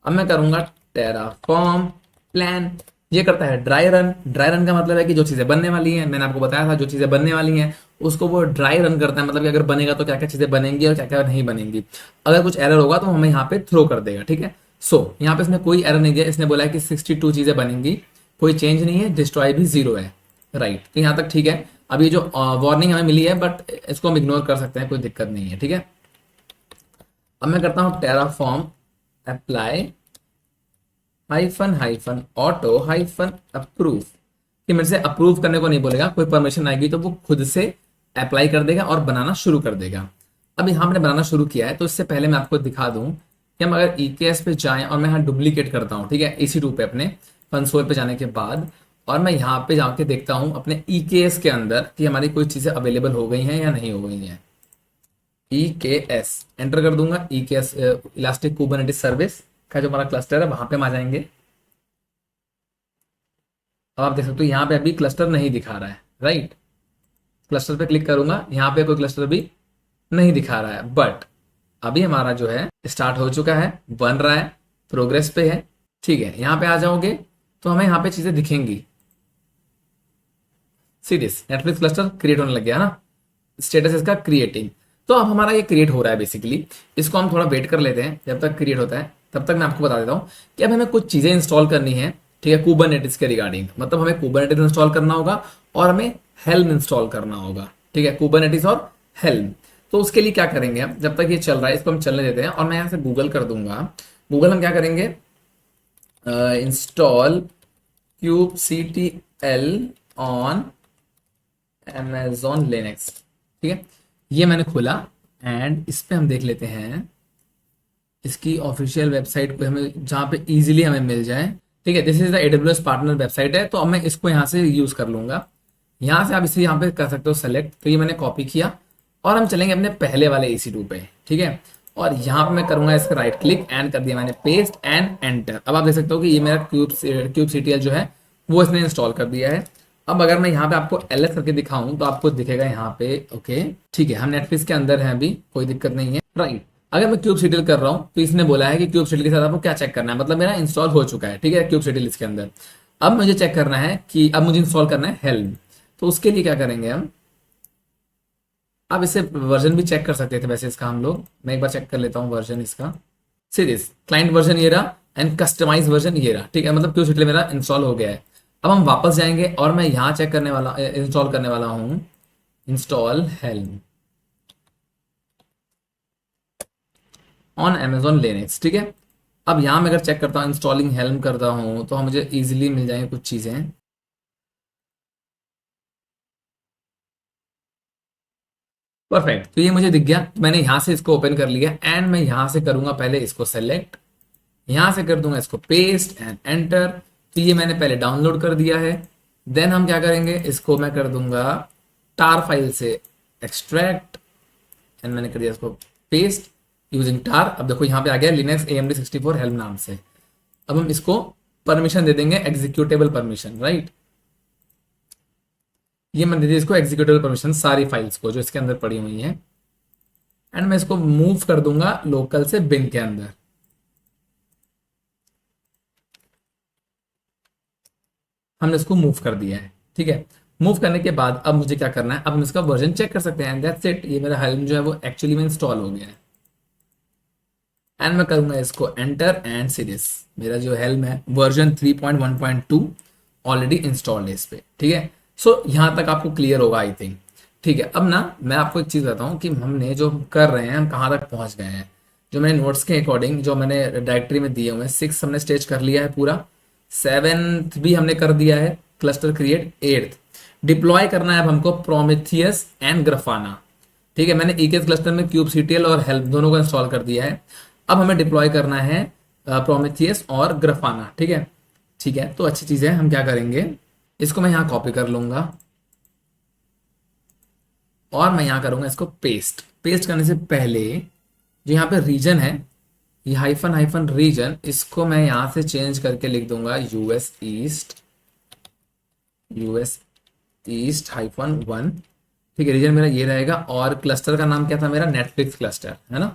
अब मैं करूंगा टेराफॉर्म प्लान। ये करता है ड्राई रन। ड्राई रन का मतलब है कि जो चीजें बनने वाली हैं, मैंने आपको बताया था जो चीजें बनने वाली हैं उसको वो ड्राई रन करता है, मतलब कि अगर बनेगा तो क्या क्या चीजें बनेंगी और क्या क्या नहीं बनेंगी। अगर कुछ एरर होगा तो हमें यहाँ पे थ्रो कर देगा, ठीक है। सो यहाँ पे इसने कोई एरर नहीं दिया, इसने बोला है कि 62 चीजें बनेंगी, कोई चेंज नहीं है, डिस्ट्रॉय भी 0 है, राइट। तो यहाँ तक ठीक है। अब ये जो वार्निंग हमें मिली है, बट इसको हम इग्नोर कर सकते हैं, कोई दिक्कत नहीं है, ठीक है। अब मैं करता हूं Terraform apply hyphen auto hyphen approve. कि मेरे से अप्रूव करने को नहीं बोलेगा, कोई परमिशन आएगी तो वो खुद से अप्लाई कर देगा और बनाना शुरू कर देगा। अब यहाँ हमने बनाना शुरू किया है, तो इससे पहले मैं आपको दिखा दूं कि हम अगर EKS पे जाएं और मैं यहाँ डुप्लीकेट करता हूँ, ठीक है, EC2 पे अपने कंसोल पे जाने के बाद, और मैं यहाँ पे जाके देखता हूँ अपने EKS के अंदर कि हमारी कोई चीजें अवेलेबल हो गई हैं या नहीं हो गई हैं। EKS एंटर कर दूंगा, EKS इलास्टिक कुबरनेटिस सर्विस का जो हमारा क्लस्टर है वहां पे हम आ जाएंगे। अब आप देख सकते हो यहाँ पे अभी क्लस्टर नहीं दिखा रहा है, राइट। क्लस्टर पे क्लिक करूंगा, यहाँ पे कोई क्लस्टर भी नहीं दिखा रहा है, बट अभी हमारा जो है स्टार्ट हो चुका है, बन रहा है, प्रोग्रेस पे है, ठीक है। यहाँ पे आ जाओगे तो हमें यहाँ पे चीजें दिखेंगी। सीरीज नेटफ्लिक्स क्लस्टर क्रिएट होने लग गया ना, स्टेटस इसका क्रिएटिंग। तो अब हमारा ये क्रिएट हो रहा है बेसिकली। इसको हम थोड़ा वेट कर लेते हैं जब तक क्रिएट होता है, तब तक मैं आपको बता देता हूँ कि अब हमें कुछ चीजें इंस्टॉल करनी है, ठीक है, कुबरनेटिस के रिगार्डिंग। मतलब हमें कुबरनेटिस इंस्टॉल करना होगा और हमें हेल्म इंस्टॉल करना होगा, ठीक है, कुबरनेटिस और हेल्म। तो उसके लिए क्या करेंगे हम, जब तक ये चल रहा है इसको हम चलने देते हैं, और मैं यहाँ से गूगल कर दूंगा। गूगल हम क्या करेंगे, install kubectl on Amazon Linux, ठीक है। ये मैंने खोला एंड इस पे हम देख लेते हैं इसकी ऑफिशियल वेबसाइट पे, हमें जहाँ पे इजीली हमें मिल जाए, ठीक है। This is the AWS partner website है, तो अब मैं इसको यहाँ से यूज कर लूंगा। यहाँ से आप इसे यहाँ पे कर सकते हो सेलेक्ट। तो ये मैंने कॉपी किया और हम चलेंगे अपने पहले वाले EC2 पे, ठीक है। और यहाँ पे मैं करूंगा इसका राइट क्लिक एंड कर दिया मैंने पेस्ट एंड एंटर। अब आप देख सकते हो कि ये मेरा kubectl जो है वो इसने इंस्टॉल कर दिया है। अब अगर मैं यहाँ पे आपको LS करके दिखाऊं तो आपको दिखेगा यहाँ पे, ओके, ठीक है, हम नेटफ्लिक्स के अंदर हैं अभी, कोई दिक्कत नहीं है, राइट। अगर मैं kubectl कर रहा हूँ तो इसने बोला है कि kubectl के साथ आपको क्या चेक करना है, मतलब मेरा इंस्टॉल हो चुका है, ठीक है, kubectl इसके अंदर। अब मुझे चेक करना है कि अब मुझे इंस्टॉल करना है हेल्म। तो उसके लिए क्या करेंगे हम, आप इससे वर्जन भी चेक कर सकते थे वैसे इसका हम लोग। मैं एक बार चेक कर लेता हूँ वर्जन इसका। सीरीज क्लाइंट वर्जन ये रहा एंड कस्टमाइज वर्जन ये रहा, ठीक है, मतलब kubectl मेरा इंस्टॉल हो गया है। अब हम वापस जाएंगे और मैं यहाँ चेक करने वाला, इंस्टॉल करने वाला हूँ install helm on Amazon Linux, ठीक है। अब यहाँ मैं अगर चेक करता हूँ, इंस्टॉलिंग हेल्म करता हूँ, तो मुझे इजीली मिल जाएंगे कुछ चीज़ें। परफेक्ट, तो ये मुझे दिख गया, तो मैंने यहाँ से इसको ओपन कर लिया एंड मैं यहाँ से करूंगा पहले इसको सेलेक्ट, यहाँ से कर दूंगा इसको पेस्ट एंड एंटर। तो ये मैंने पहले डाउनलोड कर दिया है। देन हम क्या करेंगे, इसको मैं कर दूंगा टार फाइल से एक्सट्रैक्ट एंड मैंने कर दिया इसको पेस्ट यूजिंग टार। अब देखो यहाँ पे आ गया लिनक्स AMD 64 हेल्म नाम से। अब हम इसको परमिशन दे देंगे, एग्जीक्यूटेबल परमिशन, राइट। ये मैं दे दी इसको एग्जीक्यूटेबल परमिशन सारी फाइल्स को जो इसके अंदर पड़ी हुई हैं, एंड मैं इसको मूव कर दूंगा लोकल से बिन के अंदर। हमने इसको मूव कर दिया है, ठीक है। मूव करने के बाद अब मुझे क्या करना है, अब हम इसका वर्जन चेक कर सकते हैं, दैट्स इट। ये मेरा हेल्म जो है वो एक्चुअली में इंस्टॉल हो गया है एंड मैं करूंगा इसको एंटर एंड सीरीज। मेरा जो हेल्म है वर्जन 3.1.2 ऑलरेडी इंस्टॉल्ड है इस पे, ठीक है। सो यहाँ तक आपको क्लियर होगा आई थिंक, ठीक है। अब ना मैं आपको एक चीज बताता हूँ कि हमने जो कर रहे हैं हम कहाँ तक पहुंच गए हैं। जो मैंने नोट्स के अकॉर्डिंग जो मैंने डायरेक्टरी में दिए हुए हैं, 6 हमने स्टेज कर लिया है पूरा, 7th भी हमने कर दिया है, क्लस्टर क्रिएट 8th डिप्लॉय करना है अब हमको प्रोमेथियस एंड ग्राफाना, ठीक है। मैंने EKS क्लस्टर में kubectl और हेल्प दोनों को इंस्टॉल कर दिया है। अब हमें डिप्लॉय करना है प्रोमेथियस और ग्राफाना, ठीक है। ठीक है, तो अच्छी चीज़ है। हम क्या करेंगे, इसको मैं यहाँ कॉपी कर लूँगा और मैं यहाँ करूँगा इसको पेस्ट। पेस्ट करने से पहले जो यहाँ पे रीजन है, ये हाइफन हाइफन रीजन, इसको मैं यहाँ से चेंज करके लिख दूंगा यूएस ईस्ट, यूएस ईस्ट -1। ठीक है, रीजन मेरा ये रहेगा। और क्लस्टर का नाम क्या था मेरा, नेटफ्लिक्स क्लस्टर, है ना,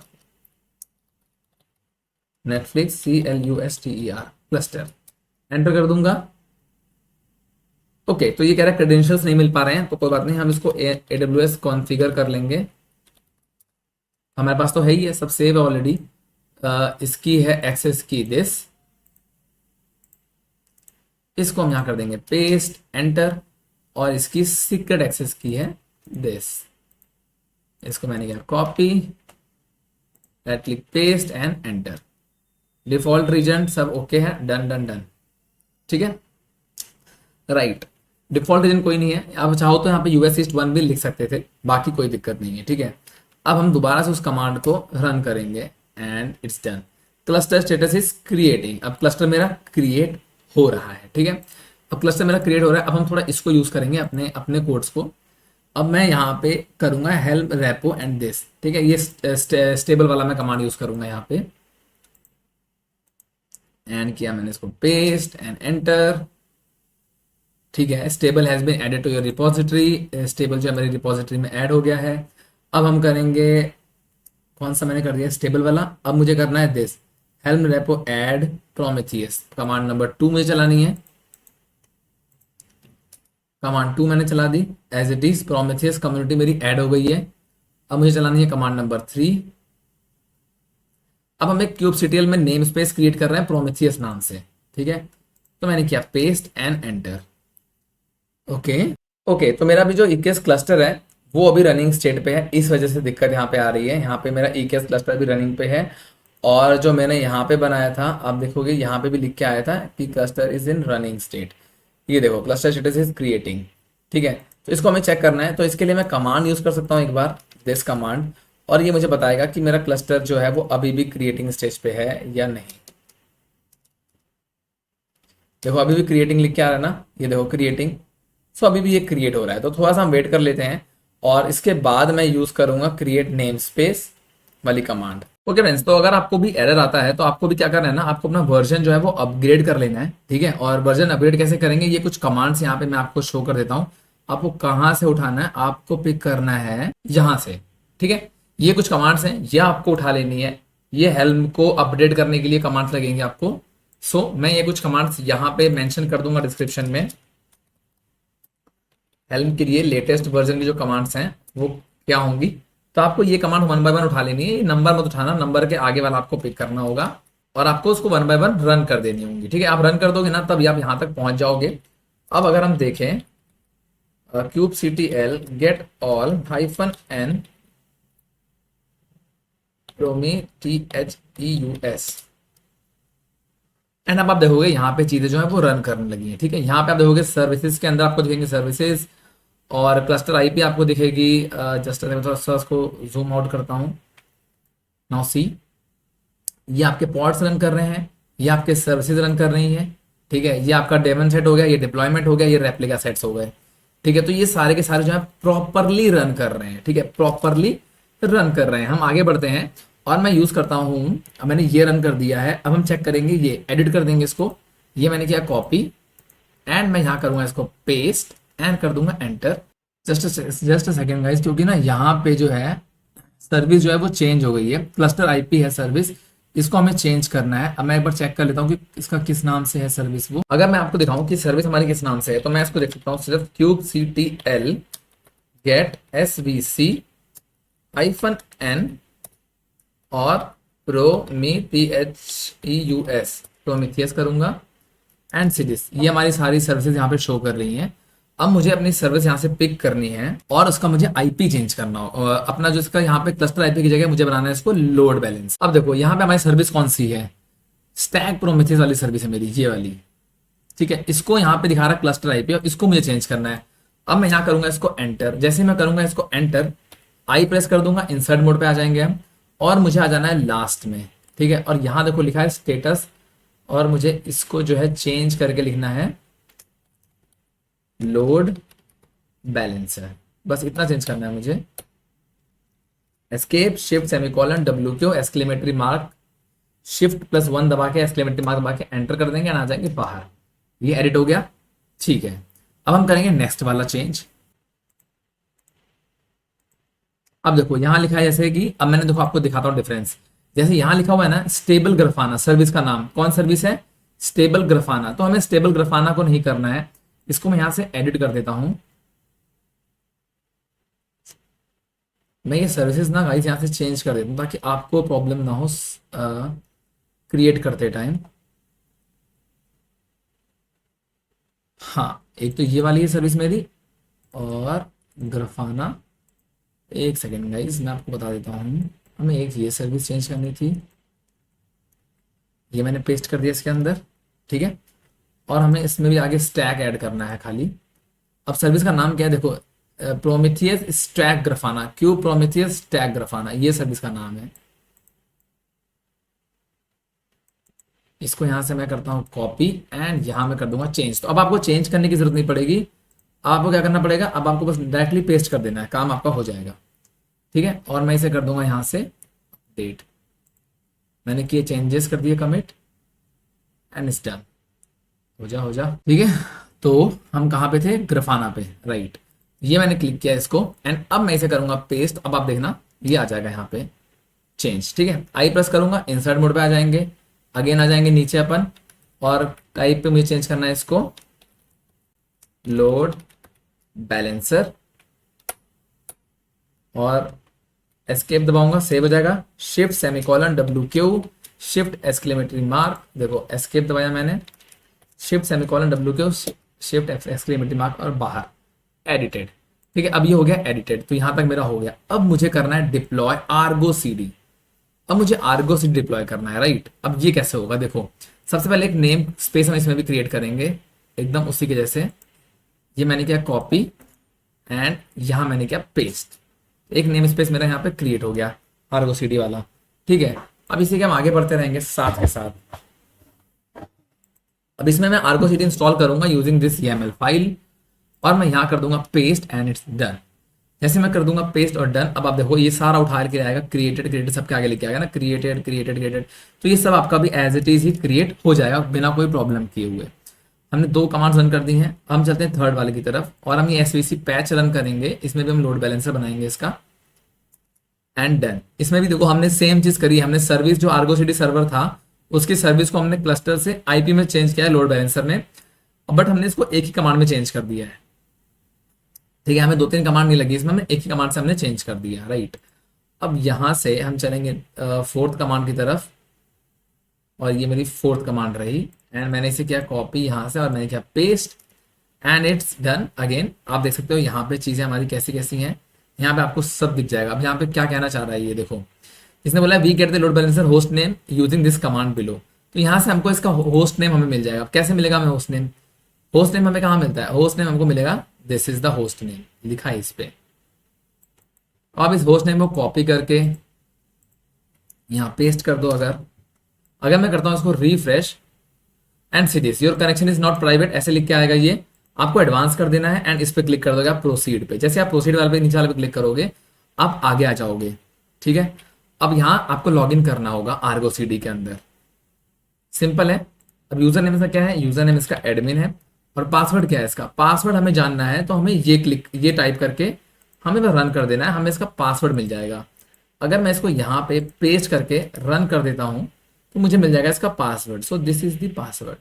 नेटफ्लिक्स CLUSTER क्लस्टर। एंटर कर दूंगा। ओके, तो ये कह रहा है क्रेडेंशियल्स नहीं मिल पा रहे हैं, तो कोई बात नहीं, हम इसको AWS कॉन्फ़िगर कर लेंगे। हमारे पास तो है ही है, सब सेव है ऑलरेडी। इसकी है एक्सेस की दिस, इसको हम यहाँ कर देंगे पेस्ट, एंटर। और इसकी सीक्रेट एक्सेस की है दिस, इसको मैंने किया copy, right click paste and enter. Default region सब ओके है, डन डन डन, ठीक है, राइट। डिफॉल्ट रीजन कोई नहीं है, आप चाहो तो यहाँ पे US East 1 भी लिख सकते थे, बाकी कोई दिक्कत नहीं है, ठीक है। अब हम दोबारा से उस कमांड को रन करेंगे and it's done. Cluster status is creating, अब क्लस्टर मेरा क्रिएट हो रहा है, ठीक है। अब क्लस्टर मेरा क्रिएट हो रहा है। अब हम थोड़ा इसको यूज करेंगे अपने अपने कोड्स को। अब मैं यहाँ पे करूंगा हेल्प रेपो एंड दिस, ठीक है, ये स्टेबल वाला मैं कमांड यूज करूंगा यहाँ पे। एंड किया मैंने इसको पेस्ट एंड एंटर, ठीक है। Stable has been added to your repository, stable जो है मेरी रिपोजिटरी में ऐड हो गया है। अब हम करेंगे, कौन सा मैंने कर दिया, स्टेबल वाला। अब मुझे करना है this helm repo add Prometheus, command number 2 मुझे चलानी है। कमांड 2 मैंने चला दी, as it is Prometheus community मेरी ऐड हो गई है। अब मुझे चलानी है कमांड नंबर 3। अब हम एक kubectl में नेम स्पेस क्रिएट कर रहे हैं प्रोमेथियस नाम से, ठीक है। तो मैंने किया paste and enter, okay okay. तो मेरा भी जो EKS क्लस्टर है वो अभी रनिंग स्टेट पे है, इस वजह से दिक्कत यहाँ पे आ रही है। यहाँ पे मेरा EKS क्लस्टर भी रनिंग पे है, और जो मैंने यहाँ पे बनाया था, आप देखोगे यहाँ पे भी लिख के आया था कि cluster is in running state. ये देखो क्लस्टर स्टेटस इज क्रिएटिंग, ठीक है। तो इसको हमें चेक करना है, तो इसके लिए मैं कमांड यूज कर सकता हूँ एक बार, दिस कमांड, और ये मुझे बताएगा कि मेरा क्लस्टर जो है वो अभी भी क्रिएटिंग स्टेज पे है या नहीं। देखो अभी भी क्रिएटिंग लिख के आ रहा है ना, ये देखो क्रिएटिंग। सो अभी भी ये क्रिएट हो रहा है, तो थोड़ा सा हम वेट कर लेते हैं, और इसके बाद मैं यूज करूंगा क्रिएट नेम स्पेस वाली कमांड। ओके फ्रेंड्स, तो अगर आपको भी एरर आता है तो आपको भी क्या करना है ना, आपको अपना वर्जन जो है वो अपग्रेड कर लेना है, ठीक है। और वर्जन अपग्रेड कैसे करेंगे, ये कुछ कमांड्स यहाँ पे मैं आपको शो कर देता हूँ। आपको कहाँ से उठाना है, आपको पिक करना है यहाँ से, ठीक है। ये कुछ कमांड्स हैं, ये आपको उठा लेनी है। ये हेल्प को अपडेट करने के लिए कमांड्स लगेंगे आपको। सो मैं ये कुछ कमांड्स यहाँ पे मेंशन कर दूंगा डिस्क्रिप्शन में। हेल्प के लिए लेटेस्ट वर्जन की जो कमांड्स हैं वो क्या होंगी, तो आपको ये कमांड 1 बाय 1 उठा लेनी है। नंबर मत उठाना, नंबर के आगे वाला आपको पिक करना होगा, और आपको उसको 1 बाय 1 रन कर देनी होगी, ठीक है। आप रन कर दोगे ना, तभी आप यहाँ तक पहुंच जाओगे। अब अगर हम देखें kubectl get all -n prometheus, and अब आप देखोगे यहाँ पे चीजें जो है वो रन करने लगी है, ठीक है। यहाँ पे आप देखोगे सर्विसेज के अंदर आपको दिखेंगे सर्विसेज, और क्लस्टर IP आपको दिखेगी। जस्ट थोड़ा सा उसको जूम आउट करता हूँ। नाउ सी, ये आपके पॉड्स रन कर रहे हैं, ये आपके सर्विसेज रन कर रही हैं, ठीक है। ये आपका डेमन सेट हो गया, ये डिप्लॉयमेंट हो गया, ये रेप्लिका सेट्स हो गए, ठीक है। तो ये सारे के सारे जो है प्रॉपरली रन कर रहे हैं, ठीक है, प्रॉपरली रन कर रहे हैं। हम आगे बढ़ते हैं, और मैं यूज करता हूँ, अब मैंने ये रन कर दिया है। अब हम चेक करेंगे, ये एडिट कर देंगे इसको। ये मैंने किया कॉपी, एंड मैं यहाँ करूंगा इसको पेस्ट एंड कर दूंगा enter. Just a second guys, क्योंकि ना यहाँ पे जो है सर्विस जो है वो चेंज हो गई है। क्लस्टर IP है सर्विस, इसको हमें चेंज करना है। अब मैं एक बार चेक कर लेता हूँ कि इसका किस नाम से है सर्विस। वो अगर मैं आपको दिखाऊं कि सर्विस हमारी किस नाम से है, तो मैं इसको देख सकता हूँ सिर्फ kubectl get svc -n और प्रोमीथियस करूंगा एंड सीरीज। ये हमारी सारी सर्विसेज यहाँ पे शो कर रही हैं। अब मुझे अपनी सर्विस यहाँ से पिक करनी है, और उसका मुझे IP चेंज करना हो। अपना जो इसका यहाँ पे क्लस्टर IP की जगह मुझे बनाना है इसको लोड बैलेंस। अब देखो यहाँ पे हमारी सर्विस कौन सी है, स्टैक प्रोमीथियस वाली सर्विस है मेरी, ये वाली, ठीक है। इसको यहाँ पे दिखा रहा है क्लस्टर IP, और इसको मुझे चेंज करना है। अब मैं यहाँ करूंगा इसको एंटर। जैसे मैं करूंगा इसको एंटर, आई प्रेस कर दूंगा, इंसर्ट मोड पे आ जाएंगे हम, और मुझे आ जाना है लास्ट में, ठीक है। और यहाँ देखो लिखा है स्टेटस, और मुझे इसको जो है चेंज करके लिखना है लोड बैलेंसर, बस इतना चेंज करना है मुझे। Escape shift semicolon W Q exclamatory mark, shift plus one दबा के एक्सक्लेमेटरी मार्क दबा के एंटर कर देंगे, आ जाएंगे बाहर। ये एडिट हो गया, ठीक है। अब हम करेंगे नेक्स्ट वाला चेंज। अब देखो यहाँ लिखा है जैसे कि, अब मैंने देखो आपको दिखाता हूँ डिफरेंस। जैसे यहाँ लिखा हुआ है ना स्टेबल ग्राफाना, सर्विस का नाम, कौन सर्विस है? Stable Grafana. तो हमें स्टेबल ग्राफाना को नहीं करना है, इसको मैं यहां से एडिट कर देता हूं। मैं ये सर्विसेज ना गाइस यहाँ से चेंज कर देता हूँ ताकि आपको प्रॉब्लम ना हो क्रिएट करते टाइम। हाँ, एक तो ये वाली है सर्विस मेरी, और ग्राफाना। एक सेकेंड गाइस, मैं आपको बता देता हूँ। हमें एक ये सर्विस चेंज करनी थी, ये मैंने पेस्ट कर दिया इसके अंदर, ठीक है। और हमें इसमें भी आगे स्टैक ऐड करना है खाली। अब सर्विस का नाम क्या है देखो, Prometheus stack Grafana, Q Prometheus stack Grafana, ये सर्विस का नाम है। इसको यहां से मैं करता हूं कॉपी, एंड यहां मैं कर दूंगा चेंज। तो अब आपको चेंज करने की जरूरत नहीं पड़ेगी, आपको क्या करना पड़ेगा, अब आपको बस डायरेक्टली पेस्ट कर देना है, काम आपका हो जाएगा, ठीक है। और मैं इसे कर दूंगा यहां से अपडेट, मैंने किए चेंजेस कर दिए कमिट, एंड इट्स डन। हो जा, ठीक है। तो हम कहाँ पे थे? ग्राफाना पे, राइट। ये मैंने क्लिक किया इसको, एंड अब मैं इसे करूंगा पेस्ट। अब आप देखना ये आ जाएगा यहाँ पे चेंज, ठीक है। आई प्रेस करूंगा, इंसर्ट मोड पे आ जाएंगे, अगेन आ जाएंगे नीचे अपन, और टाइप पे मुझे चेंज करना है इसको लोड बैलेंसर, और एस्केप दबाऊंगा, सेव हो जाएगा। Shift semicolon W Q shift exclamatory mark, देखो एस्केप दबाया मैंने, shift semicolon W Q shift exclamatory mark, और बाहर एडिटेड, ठीक है। अब ये हो गया एडिटेड, तो यहां तक मेरा हो गया। अब मुझे करना है डिप्लॉय आर्गो सीडी। अब मुझे आर्गो सीडी डिप्लॉय करना है, राइट। अब ये कैसे होगा देखो, सबसे पहले एक नेम स्पेस हम इसमें भी क्रिएट करेंगे, एकदम उसी के जैसे। ये मैंने किया कॉपी, एंड यहां मैंने किया पेस्ट, एक नेम स्पेस मेरा यहाँ पे क्रिएट हो गया आर्गो सीडी वाला, ठीक है। अब इसी के हम आगे बढ़ते रहेंगे साथ के साथ। अब इसमें मैं आर्गो सीडी इंस्टॉल करूंगा यूजिंग दिस YAML फाइल, और मैं यहां कर दूंगा पेस्ट, एंड इट्स डन। जैसे मैं कर दूंगा पेस्ट और डन, अब आप देखो ये सारा उठा के आएगा, क्रिएटेड सबके आगे लेके आएगा ना, क्रिएटेड। तो ये सब आपका भी एज इट इज ही क्रिएट हो जाएगा बिना कोई प्रॉब्लम किए हुए। हमने 2 कमांड्स रन कर दी हैं, हम चलते हैं थर्ड वाले की तरफ, और हम ये SVC पैच रन करेंगे, इसमें भी हम लोड बैलेंसर बनाएंगे इसका, एंड डन। इसमें भी देखो हमने सेम चीज करी, हमने सर्विस जो आर्गो सिटी सर्वर था उसकी सर्विस को हमने क्लस्टर से IP में चेंज किया है लोड बैलेंसर में, बट हमने इसको एक ही कमांड में चेंज कर दिया है, ठीक है। हमें 2-3 कमांड नहीं लगी इसमें, हमने एक ही कमांड से हमने चेंज कर दिया, राइट। अब यहां से हम चलेंगे 4th कमांड की तरफ, और ये मेरी 4th कमांड रही, एंड मैंने इसे किया कॉपी यहां से, और मैंने किया paste, and it's done. Again आप देख सकते हो यहाँ पे चीजें हमारी कैसी कैसी हैं, यहाँ पे आपको सब दिख जाएगा। अब यहाँ पे क्या कहना चाह रहा है ये देखो, इसने बोला we get the load balancer host name using this command below. तो यहाँ से हमको इसका होस्ट नेम हमें मिल जाएगा। कैसे मिलेगा हमें होस्ट नेम? होस्ट नेम हमें कहाँ मिलता है? होस्ट नेम हमको मिलेगा, this is the host name, लिखा है इस पे। अब इस होस्ट नेम को कॉपी करके यहाँ पेस्ट कर दो। अगर मैं करता हूँ इसको refresh, and see this your connection is not private, ऐसे लिख के आएगा ये, आपको एडवांस कर देना है, एंड इस पे क्लिक कर दोगे आप प्रोसीड पे। जैसे आप प्रोसीड वाले पे नीचे वाले पे क्लिक करोगे आप आगे आ जाओगे, ठीक है। अब यहाँ आपको लॉगिन करना होगा आर्गो सीडी के अंदर, सिंपल है। अब यूजर नेम इसका क्या है? यूजर नेम इसका एडमिन है, और पासवर्ड क्या है इसका? पासवर्ड हमें जानना है, तो हमें ये टाइप करके हमें बस रन कर देना है, हमें इसका पासवर्ड मिल जाएगा। अगर मैं इसको यहाँ पे पेस्ट करके रन कर देता हूं तो मुझे मिल जाएगा इसका password. So this is the password.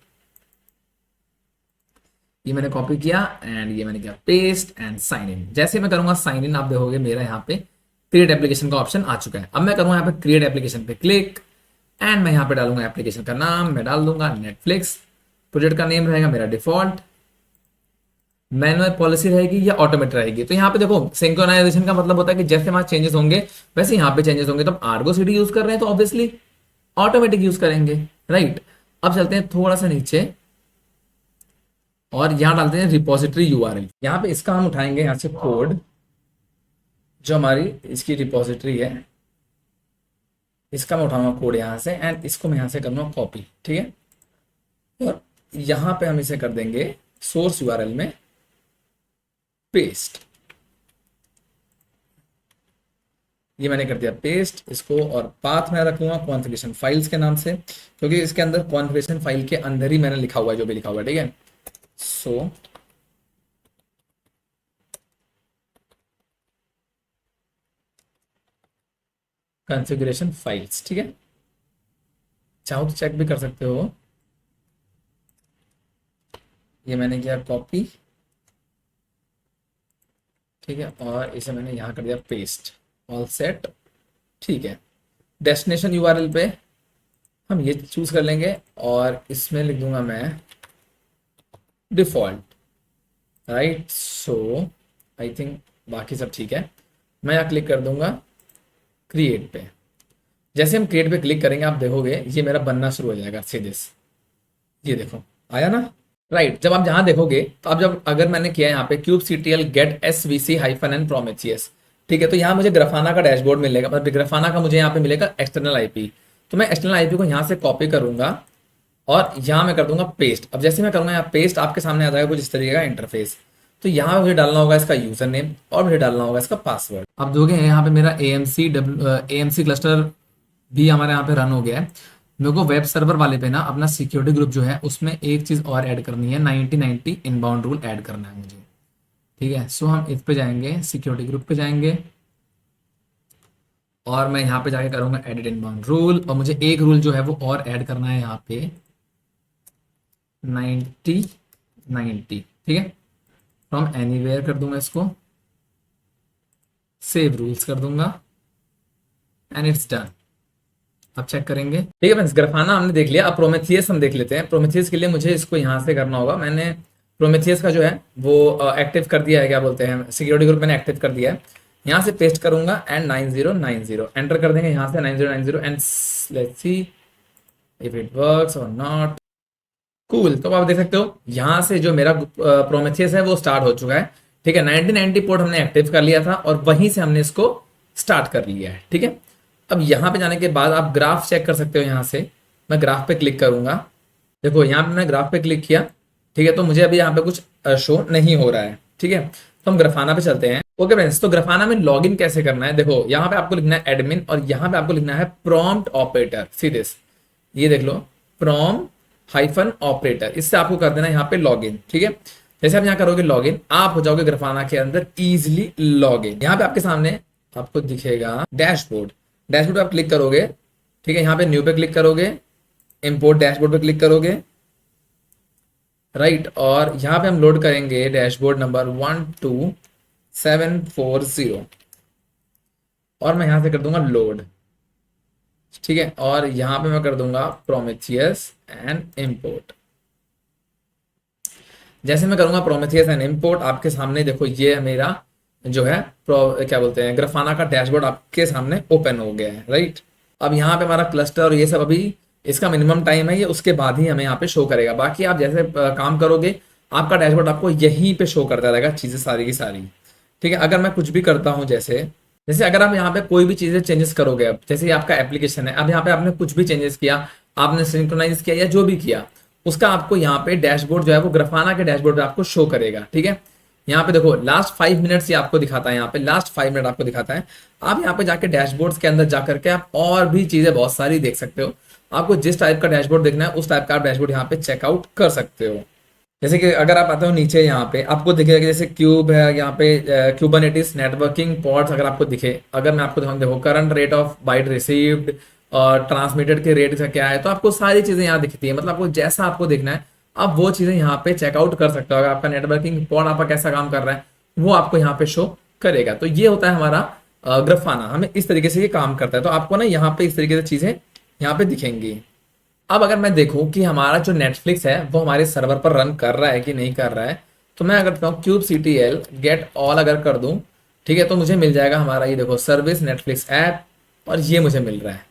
ये मैंने कॉपी किया, एंड ये मैंने किया पेस्ट, एंड साइन इन। जैसे मैं करूंगा साइन इन, आप देखोगे मेरा यहाँ पे क्रिएट एप्लीकेशन का ऑप्शन आ चुका है। अब मैं करूंगा यहाँ पे क्रिएट एप्लीकेशन पे क्लिक, एंड मैं यहाँ पे डालूंगा एप्लीकेशन का नाम, मैं डाल दूंगा नेटफ्लिक्स। प्रोजेक्ट का नेम रहेगा मेरा डिफॉल्ट, मैनुअल पॉलिसी रहेगी या ऑटोमेटिक रहेगी। तो यहाँ पे देखो सिंक्रोनाइजेशन का मतलब होता है कि जैसे वहां चेंजेस होंगे वैसे यहाँ पे चेंजेस होंगे। तो हम आर्गो सीडी यूज कर रहे हैं तो ऑब्वियसली ऑटोमेटिक यूज करेंगे, राइट। अब चलते हैं थोड़ा सा नीचे, और यहां डालते हैं रिपोजिटरी URL। यहाँ पे इसका हम उठाएंगे यहाँ से कोड, जो हमारी इसकी रिपोजिटरी है, इसका मैं उठाऊंगा कोड यहाँ से एंड इसको मैं यहाँ से करूँगा कॉपी, ठीक है। और यहाँ पे हम इसे कर देंगे सोर्स यूआरएल में पेस्ट। ये मैंने कर दिया पेस्ट इसको, और पाथ मैं रखूंगा कॉन्फ़िगरेशन फाइल्स के नाम से, क्योंकि इसके अंदर कॉन्फ़िगरेशन फाइल के अंदर ही मैंने लिखा हुआ है जो भी लिखा हुआ है, ठीक है। सो कॉन्फ़िगरेशन फाइल्स, ठीक है। चाहो तो चेक भी कर सकते हो। ये मैंने किया कॉपी, ठीक है, और इसे मैंने यहाँ कर दिया पेस्ट, ऑल सेट, ठीक है। डेस्टिनेशन यूआरएल पे हम ये चूज कर लेंगे और इसमें लिख दूंगा मैं default, right. So I think बाकी सब ठीक है। मैं यहाँ क्लिक कर दूंगा क्रिएट पे। जैसे हम क्रिएट पे क्लिक करेंगे आप देखोगे ये मेरा बनना शुरू हो जाएगा सीधे से, ये देखो आया ना, राइट। जब आप यहाँ देखोगे तो अब जब अगर मैंने किया यहाँ पे kube CTL get SVC hyphen and Prometheus, ठीक है, तो यहाँ मुझे ग्राफाना का डैशबोर्ड मिलेगा, मतलब ग्राफाना का मुझे यहाँ पे मिलेगा एक्सटर्नल आईपी। तो मैं एक्सटर्नल आईपी को यहाँ से कॉपी करूंगा और यहाँ मैं कर दूंगा पेस्ट। अब जैसे मैं करूंगा यहाँ पेस्ट, आपके सामने आ जाएगा कुछ इस तरीके का इंटरफेस। तो यहाँ मुझे डालना होगा इसका यूजर नेम और मुझे डालना होगा इसका पासवर्ड। अब दोगे यहाँ पे मेरा एएमसी क्लस्टर भी हमारे यहाँ पे रन हो गया है। मेरे को वेब सर्वर वाले पे ना अपना सिक्योरिटी ग्रुप जो है उसमें एक चीज़ और ऐड करनी है, 90-90 इनबाउंड रूल ऐड करना है मुझे, ठीक है। सो हम इस पे जाएंगे, सिक्योरिटी ग्रुप पे जाएंगे और मैं यहाँ पे जाके करूँगा एडिट इनबाउंड रूल, और मुझे एक रूल जो है वो और ऐड करना है यहाँ पे 90-90, ठीक है। फ्रॉम एनीवेयर कर दूंगा इसको, सेव रूल्स कर दूंगा एंड इट्स डन। अब चेक करेंगे, ठीक है फ्रेंड्स। ग्राफाना हमने देख लिया, अब प्रोमेथियस हम देख लेते हैं। प्रोमेथियस के लिए मुझे इसको यहाँ से करना होगा। मैंने प्रोमेथियस का जो है वो एक्टिव कर दिया है, क्या बोलते हैं, सिक्योरिटी ग्रुप मैंने एक्टिव कर दिया है। यहाँ से पेस्ट करूंगा एंड 9090 एंटर कर देंगे यहाँ से 9090 and let's see if it works और नॉट। कूल, तो आप देख सकते हो यहाँ से जो मेरा प्रोमेथियस है वो स्टार्ट हो चुका है, ठीक है। 9090 पोर्ट हमने एक्टिव कर लिया था और वहीं से हमने इसको स्टार्ट कर लिया है, ठीक है। अब यहाँ पे जाने के बाद आप ग्राफ चेक कर सकते हो। यहाँ से मैं ग्राफ पे क्लिक करूंगा, देखो यहाँ पे मैंने ग्राफ पे क्लिक किया, ठीक है। तो मुझे अभी यहाँ पे कुछ शो नहीं हो रहा है, ठीक है। तो हम ग्राफाना पे चलते हैं। ओके फ्रेंड्स, तो ग्राफाना में लॉगिन कैसे करना है, देखो यहाँ पे आपको लिखना है एडमिन और यहाँ पे आपको लिखना है प्रॉम्प्ट ऑपरेटर, सीधे ये देख लो, प्रॉम्प्ट हाइफन ऑपरेटर, इससे आपको कर देना है यहाँ पे लॉगिन, ठीक है। जैसे आप यहाँ करोगे लॉगिन, आप हो जाओगे ग्राफाना के अंदर इजिली लॉगिन। यहाँ पे आपके सामने आपको दिखेगा डैशबोर्ड, डैशबोर्ड पे आप क्लिक करोगे, ठीक है। यहाँ पे न्यू पे क्लिक करोगे, इंपोर्ट डैशबोर्ड पे क्लिक करोगे, राइट। और यहाँ पे हम लोड करेंगे डैशबोर्ड नंबर 12740 और मैं यहाँ से कर दूंगा लोड, ठीक है। और यहाँ पे मैं कर दूंगा प्रोमेथियस एंड इंपोर्ट। जैसे मैं करूंगा प्रोमेथियस एंड इंपोर्ट, आपके सामने देखो ये मेरा जो है क्या बोलते हैं ग्राफाना का डैशबोर्ड आपके सामने ओपन हो गया है, राइट। अब यहाँ पे हमारा क्लस्टर और ये सब अभी इसका मिनिमम टाइम है, ये उसके बाद ही हमें यहाँ पे शो करेगा। बाकी आप जैसे काम करोगे आपका डैशबोर्ड आपको यहीं पे शो करता रहेगा चीजें सारी की सारी, ठीक है। अगर मैं कुछ भी करता हूँ, जैसे जैसे अगर आप यहाँ पे कोई भी चीजें चेंजेस करोगे, अब जैसे आपका एप्लीकेशन है, अब यहाँ पे आपने कुछ भी चेंजेस किया, आपने सिंक्रोनाइज किया या जो भी किया, उसका आपको यहाँ पे डैशबोर्ड जो है वो ग्राफाना के डैशबोर्ड पे आपको शो करेगा, ठीक है। यहाँ पे देखो लास्ट 5 मिनट्स ये आपको दिखाता है, यहाँ पे लास्ट 5 मिनट आपको दिखाता है। आप यहाँ पे जाके डैशबोर्ड्स के अंदर जाकर के आप और भी चीजें बहुत सारी देख सकते हो। आपको जिस टाइप का डैशबोर्ड देखना है उस टाइप का आप डैशबोर्ड यहाँ पे चेकआउट कर सकते हो। जैसे कि अगर आप आते हो नीचे, यहाँ पे आपको दिखेगा कि जैसे क्यूब है, यहाँ पे क्यूबरनेटिस नेटवर्किंग पॉड्स अगर आपको दिखे, अगर मैं आपको दिखाऊं, देखो current rate of bite received और ट्रांसमिटेड के रेट का क्या है, तो आपको सारी चीजें यहाँ दिखती है। मतलब आपको जैसा आपको देखना है आप वो चीजें यहाँ पे चेकआउट कर सकते हो। अगर आपका नेटवर्किंग पॉड आपका कैसा काम कर रहा है वो आपको यहाँ पे शो करेगा। तो ये होता है हमारा ग्राफाना, हमें इस तरीके से ये काम करता है। तो आपको ना यहाँ पे इस तरीके से चीजें यहाँ पे दिखेंगी। अब अगर मैं देखूं कि हमारा जो नेटफ्लिक्स है वो हमारे सर्वर पर रन कर रहा है कि नहीं कर रहा है, तो मैं अगर कहूँ क्यूब सीटीएल गेट ऑल अगर कर दूं, ठीक है, तो मुझे मिल जाएगा हमारा ये देखो सर्विस नेटफ्लिक्स ऐप, और ये मुझे मिल रहा है,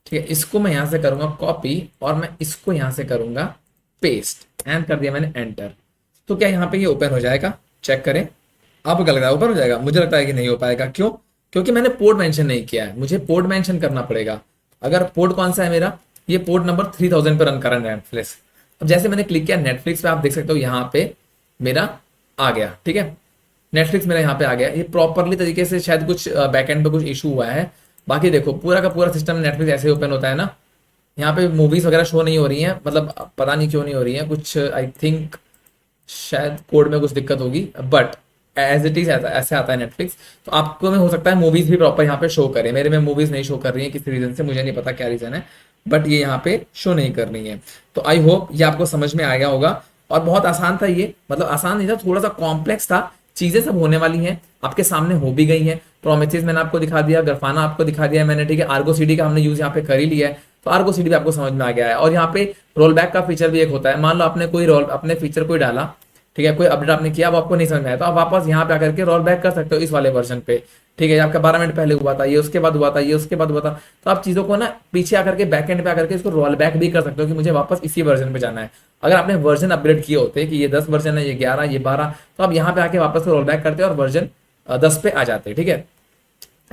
ठीक है। इसको मैं यहाँ से करूंगा कॉपी और मैं इसको यहाँ से करूंगा पेस्ट एंड कर दिया मैंने एंटर। तो क्या यहाँ पे ये ओपन हो जाएगा, चेक करें। आपको क्या लगता है ओपन हो जाएगा? मुझे लगता है कि नहीं हो पाएगा। क्यों? क्योंकि मैंने पोर्ट मेंशन नहीं किया है, मुझे पोर्ट मेंशन करना पड़ेगा। अगर पोर्ट कौन सा है मेरा, ये पोर्ट नंबर 3000 पे रन कर रहा है नेटफ्लिक्स। अब जैसे मैंने क्लिक किया नेटफ्लिक्स पे, आप देख सकते हो यहाँ पे मेरा आ गया, ठीक है, नेटफ्लिक्स मेरा यहाँ पे आ गया। ये प्रॉपरली तरीके से शायद कुछ बैकएंड पे कुछ इशू हुआ है। बाकी देखो पूरा का पूरा सिस्टम नेटफ्लिक्स ऐसे ओपन होता है ना, यहाँ पे मूवीज वगैरह शो नहीं हो रही हैं, मतलब पता नहीं क्यों नहीं हो रही हैं, कुछ आई थिंक शायद कोड में कुछ दिक्कत होगी, बट एज इट इज ऐसे आता है नेटफ्लिक्स। तो आपको में हो सकता है मूवीज भी प्रॉपर यहाँ पे शो करे, मेरे में मूवीज नहीं शो कर रही है किसी रीजन से, मुझे नहीं पता क्या रीजन है, बट ये यहाँ पे शो नहीं कर रही है। तो आई होप ये आपको समझ में आ गया होगा। और बहुत आसान था ये, मतलब आसान नहीं था, थोड़ा सा कॉम्प्लेक्स था। चीजें सब होने वाली हैं, आपके सामने हो भी गई हैं। प्रोमिथिस मैंने आपको दिखा दिया, गरफाना आपको दिखा दिया है मैंने, ठीक है। आर्गो सीडी का हमने यूज यहाँ पे कर ही लिया है, तो आर्गो सीडी भी आपको समझ में आ गया है। और यहाँ पे रोल बैक का फीचर भी एक होता है। मान लो आपने कोई रोल अपने फीचर कोई डाला, ठीक है, कोई अपडेट आपने किया, वो आपको नहीं समझ में आया, तो आप वापस यहाँ पे आकर के रोल बैक कर सकते हो इस वाले वर्जन पे, ठीक है। आपका 12 मिनट पहले हुआ था, ये उसके बाद हुआ था, ये उसके बाद हुआ था, तो आप चीजों को ना पीछे आकर के बैक एंड पे आकर के इसको रोल बैक भी कर सकते हो कि मुझे वापस इसी वर्जन पे जाना है। अगर आपने वर्जन अपग्रेड किए होते कि ये 10 वर्जन है, ये 11, ये 12, तो आप यहाँ पे आके वापस रोल बैक करते और वर्जन 10 पे आ जाते, ठीक है।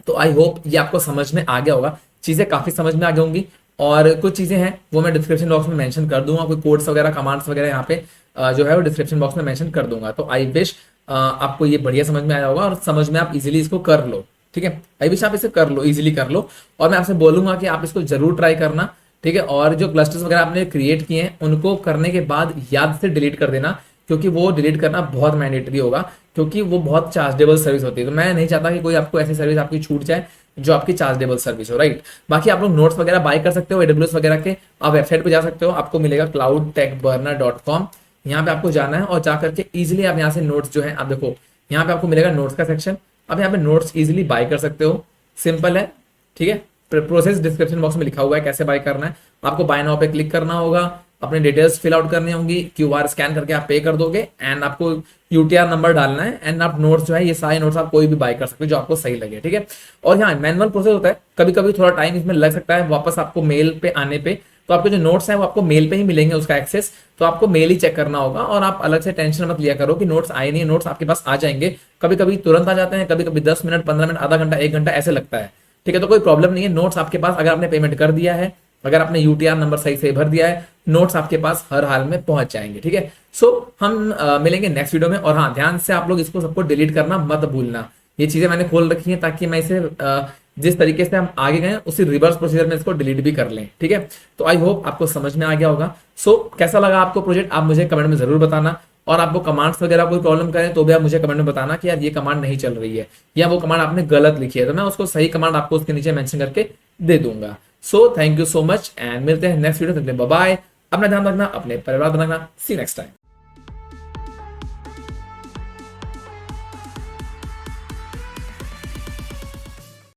तो आई होप ये आपको समझ में आ गया होगा, चीजें काफी समझ में आ गई होंगी। और कुछ चीजें हैं वो मैं डिस्क्रिप्शन बॉक्स में मेंशन कर दूंगा, कोई कोड्स वगैरह कमांड्स वगैरह यहाँ पे जो है वो डिस्क्रिप्शन बॉक्स में मेंशन कर दूंगा। तो आई विश आपको ये बढ़िया समझ में आया होगा और समझ में आप इजीली इसको कर लो, ठीक है। आई विश आप इसे कर लो, इजीली कर लो। और मैं आपसे बोलूंगा कि आप इसको जरूर ट्राई करना, ठीक है। और जो क्लस्टर्स वगैरह आपने क्रिएट किए हैं उनको करने के बाद याद से डिलीट कर देना, क्योंकि वो डिलीट करना बहुत मैंडेटरी होगा, क्योंकि वो बहुत चार्जेबल सर्विस होती है। तो मैं नहीं चाहता कि कोई आपको ऐसी सर्विस आपकी छूट जाए जो आपकी चार्जेबल सर्विस हो, राइट। बाकी आप लोग नोट्स वगैरह बाय कर सकते हो AWS वगैरह के, आप वेबसाइट पे जा सकते हो, आपको मिलेगा cloudtechburner.com। यहाँ पे आपको जाना है और जाकर के इजिली आप यहाँ से नोट्स जो है, आप देखो यहाँ पे आपको मिलेगा नोट्स का सेक्शन, आप यहाँ पे नोट्स इजिली बाय कर सकते हो, सिंपल है, ठीक है। प्रोसेस डिस्क्रिप्शन बॉक्स में लिखा हुआ है कैसे बाय करना है। आपको बाय नाउ पे क्लिक करना होगा, अपने डिटेल्स फिल आउट करनी होंगी, QR स्कैन करके आप पे कर दोगे, एंड आपको UTR नंबर डालना है, एंड आप नोट्स जो है ये सारे नोट्स आप कोई भी बाय कर सकते हो जो आपको सही लगे, ठीक है। और यहाँ मैनुअल प्रोसेस होता है, कभी कभी थोड़ा टाइम इसमें लग सकता है वापस आपको मेल पे आने पे, तो आपके जो नोट्स हैं वो आपको मेल पे ही मिलेंगे उसका एक्सेस, तो आपको मेल ही चेक करना होगा। और आप अलग से टेंशन मत लिया करो कि नोट्स आए नहीं, नोट्स आपके पास आ जाएंगे, कभी कभी तुरंत आ जाते हैं, कभी कभी 10 मिनट, 15 मिनट, आधा घंटा, 1 घंटा ऐसे लगता है, ठीक है। तो कोई प्रॉब्लम नहीं है, नोट्स आपके पास, अगर आपने पेमेंट कर दिया है, अगर आपने UTR नंबर सही से भर दिया है, नोट्स आपके पास हर हाल में पहुंच जाएंगे, ठीक है। सो हम मिलेंगे नेक्स्ट वीडियो में। और हाँ, ध्यान से आप लोग इसको सबको डिलीट करना मत भूलना, ये चीजें मैंने खोल रखी हैं ताकि मैं इसे जिस तरीके से हम आगे गए उसी रिवर्स प्रोसीजर में इसको डिलीट भी कर लें, ठीक है। तो आई होप आपको समझ में आ गया होगा। सो कैसा लगा आपको प्रोजेक्ट, आप मुझे कमेंट में जरूर बताना। और आपको कमांड्स वगैरह कोई प्रॉब्लम करें तो भी आप मुझे कमेंट में बताना कि यार ये कमांड नहीं चल रही है, या वो कमांड आपने गलत लिखी है, तो मैं उसको सही कमांड आपको उसके नीचे मेंशन करके दे दूंगा। So thank you so much, and मिलते हैं नेक्स्ट वीडियो। बाय बाय, अपना ध्यान रखना, अपने परिवार रखना, सी नेक्स्ट टाइम।